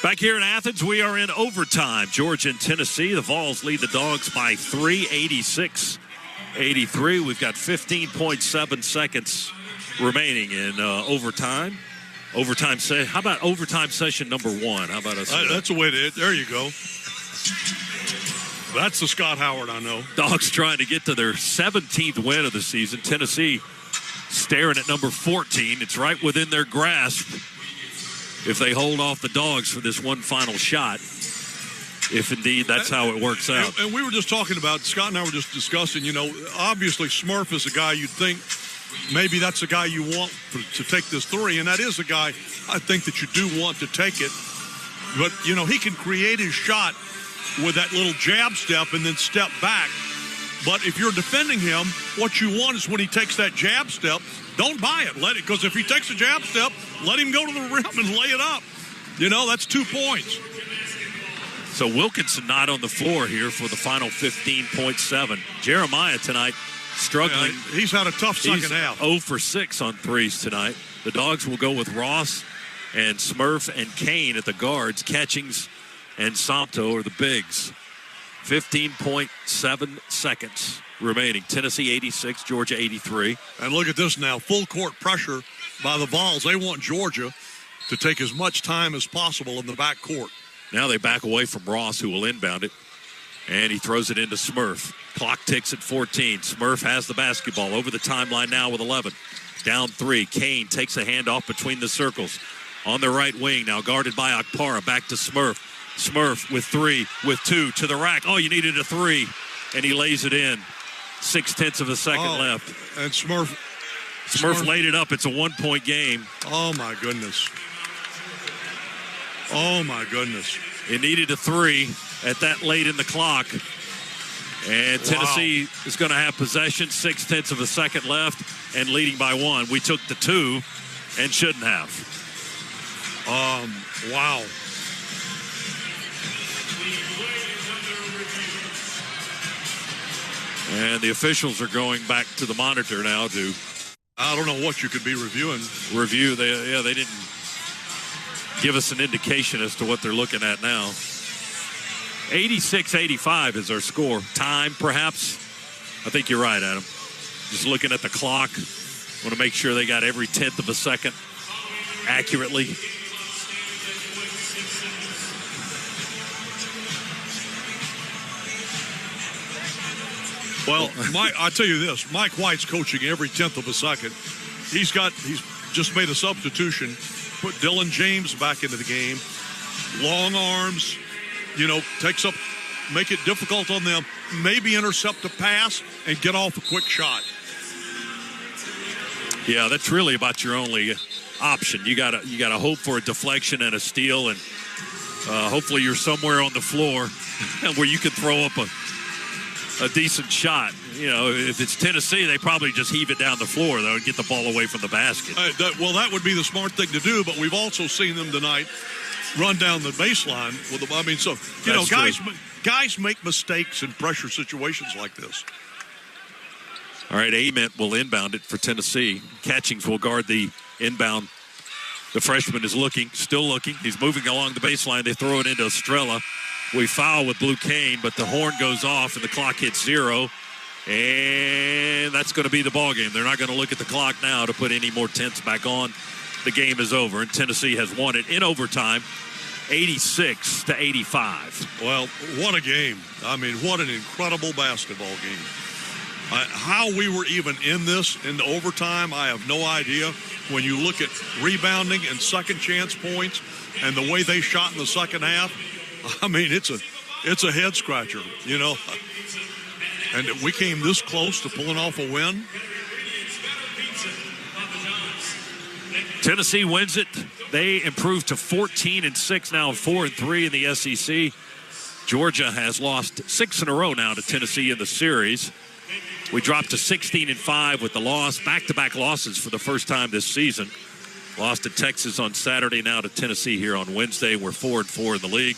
Back here in Athens, we are in overtime. Georgia and Tennessee. The Vols lead the Dogs by 3, 86-83. We've got 15.7 seconds remaining in overtime. How about overtime session number 1? How about us?
That's the way to. There you go. That's the Scott Howard I know.
Dogs trying to get to their 17th win of the season. Tennessee staring at number 14. It's right within their grasp if they hold off the Dogs for this one final shot, if indeed that's how it works out.
And we were just talking about, Scott and I were just discussing, obviously Smurf is a guy you'd think maybe that's a guy you want to take this 3, and that is a guy I think that you do want to take it. But, he can create his shot with that little jab step and then step back. But if you're defending him, what you want is when he takes that jab step, don't buy it. Let it, because if he takes a jab step, let him go to the rim and lay it up. That's 2 points.
So Wilkinson not on the floor here for the final 15.7. Jeremiah tonight struggling.
Yeah, he's had a tough second half.
0 for 6 on threes tonight. The Dogs will go with Ross and Smurf and Kane at the guards. Catchings and Santo are the bigs. 15.7 seconds remaining. Tennessee 86, Georgia 83.
And look at this now. Full court pressure by the Vols. They want Georgia to take as much time as possible in the back court.
Now they back away from Ross, who will inbound it. And he throws it into Smurf. Clock ticks at 14. Smurf has the basketball over the timeline now with 11. Down 3. Kane takes a handoff between the circles. On the right wing now, guarded by Okpara. Back to Smurf. Smurf with 3, with 2 to the rack. Oh, you needed a 3. And he lays it in. 0.6 of a second left.
And Smurf
laid it up. It's a 1-point game.
Oh, my goodness. Oh, my goodness.
It needed a 3 at that late in the clock. And Tennessee is going to have possession, 0.6 of a second left, and leading by 1. We took the 2 and shouldn't have.
Wow.
And the officials are going back to the monitor now to...
I don't know what you could be reviewing.
They didn't give us an indication as to what they're looking at now. 86-85 is our score. Time, perhaps? I think you're right, Adam. Just looking at the clock. Want to make sure they got every 10th of a second accurately.
Well, I'll tell you this. Mike White's coaching every 10th of a second. He's just made a substitution, put Dylan James back into the game. Long arms, make it difficult on them. Maybe intercept a pass and get off a quick shot.
Yeah, that's really about your only option. You gotta hope for a deflection and a steal, and hopefully you're somewhere on the floor where you can throw up a decent shot. If it's Tennessee, they probably just heave it down the floor, though, and get the ball away from the basket.
That would be the smart thing to do, but we've also seen them tonight run down the baseline with the. Guys make mistakes in pressure situations like this.
All right, Ament will inbound it for Tennessee. Catchings will guard the inbound. The freshman is still looking. He's moving along the baseline. They throw it into Estrella. We foul with Blue Cane, but the horn goes off and the clock hits 0. And that's going to be the ball game. They're not going to look at the clock now to put any more tenths back on. The game is over, and Tennessee has won it in overtime, 86-85.
Well, what a game. I mean, what an incredible basketball game. How we were even in this in the overtime, I have no idea. When you look at rebounding and second chance points and the way they shot in the second half, I mean, it's a head scratcher, you know. And we came this close to pulling off a win.
Tennessee wins it. They improved to 14-6, now 4-3 in the SEC. Georgia has lost 6 in a row now to Tennessee in the series. We dropped to 16-5 with the loss, back-to-back losses for the first time this season. Lost to Texas on Saturday, now to Tennessee here on Wednesday. We're 4-4 in the league.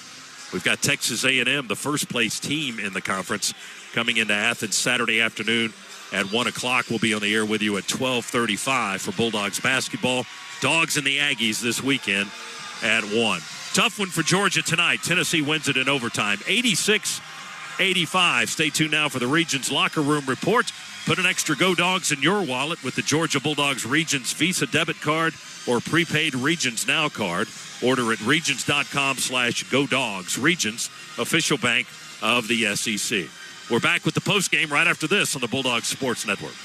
We've got Texas A&M, the first-place team in the conference, coming into Athens Saturday afternoon at 1 o'clock. We'll be on the air with you at 12:35 for Bulldogs basketball. Dogs and the Aggies this weekend at 1. Tough one for Georgia tonight. Tennessee wins it in overtime, 86-85. Stay tuned now for the Regions Locker Room Report. Put an extra Go Dogs in your wallet with the Georgia Bulldogs Regions Visa debit card or prepaid Regions Now card. Order at regions.com/Go Dogs. Regions, official bank of the SEC. We're back with the postgame right after this on the Bulldogs Sports Network.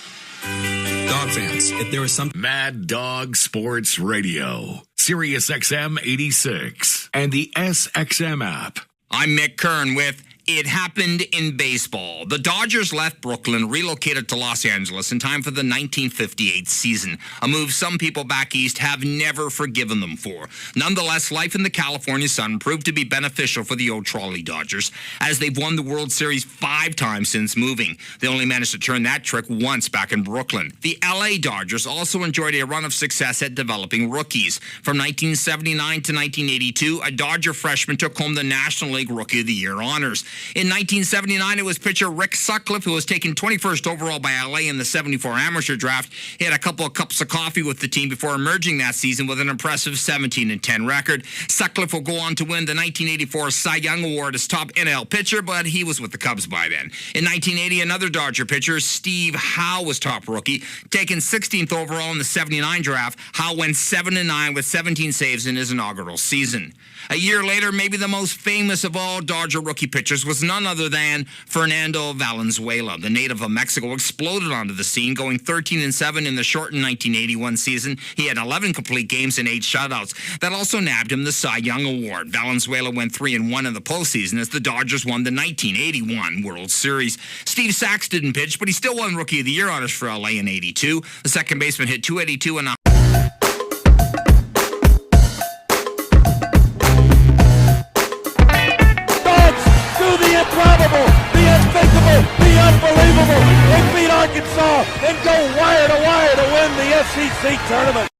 Dog fans, if there was some Mad Dog Sports Radio, Sirius XM 86, and the SXM app.
I'm Mick Kern with It Happened in Baseball. The Dodgers left Brooklyn, relocated to Los Angeles in time for the 1958 season, a move some people back east have never forgiven them for. Nonetheless, life in the California sun proved to be beneficial for the old Trolley Dodgers, as they've won the World Series 5 times since moving. They only managed to turn that trick once back in Brooklyn. The LA Dodgers also enjoyed a run of success at developing rookies. From 1979 to 1982, a Dodger freshman took home the National League Rookie of the Year honors. In 1979, it was pitcher Rick Sutcliffe, who was taken 21st overall by LA in the 74 amateur draft. He had a couple of cups of coffee with the team before emerging that season with an impressive 17-10 record. Sutcliffe will go on to win the 1984 Cy Young Award as top NL pitcher, but he was with the Cubs by then. In 1980, another Dodger pitcher, Steve Howe, was top rookie. Taken 16th overall in the 79 draft, Howe went 7-9 with 17 saves in his inaugural season. A year later, maybe the most famous of all Dodger rookie pitchers was none other than Fernando Valenzuela. The native of Mexico exploded onto the scene, going 13-7 in the shortened 1981 season. He had 11 complete games and 8 shutouts. That also nabbed him the Cy Young Award. Valenzuela went 3-1 in the postseason as the Dodgers won the 1981 World Series. Steve Sachs didn't pitch, but he still won Rookie of the Year honors for LA in 82. The second baseman hit .282 and a
improbable, the unthinkable, the unbelievable. They beat Arkansas and go wire to win the SEC tournament.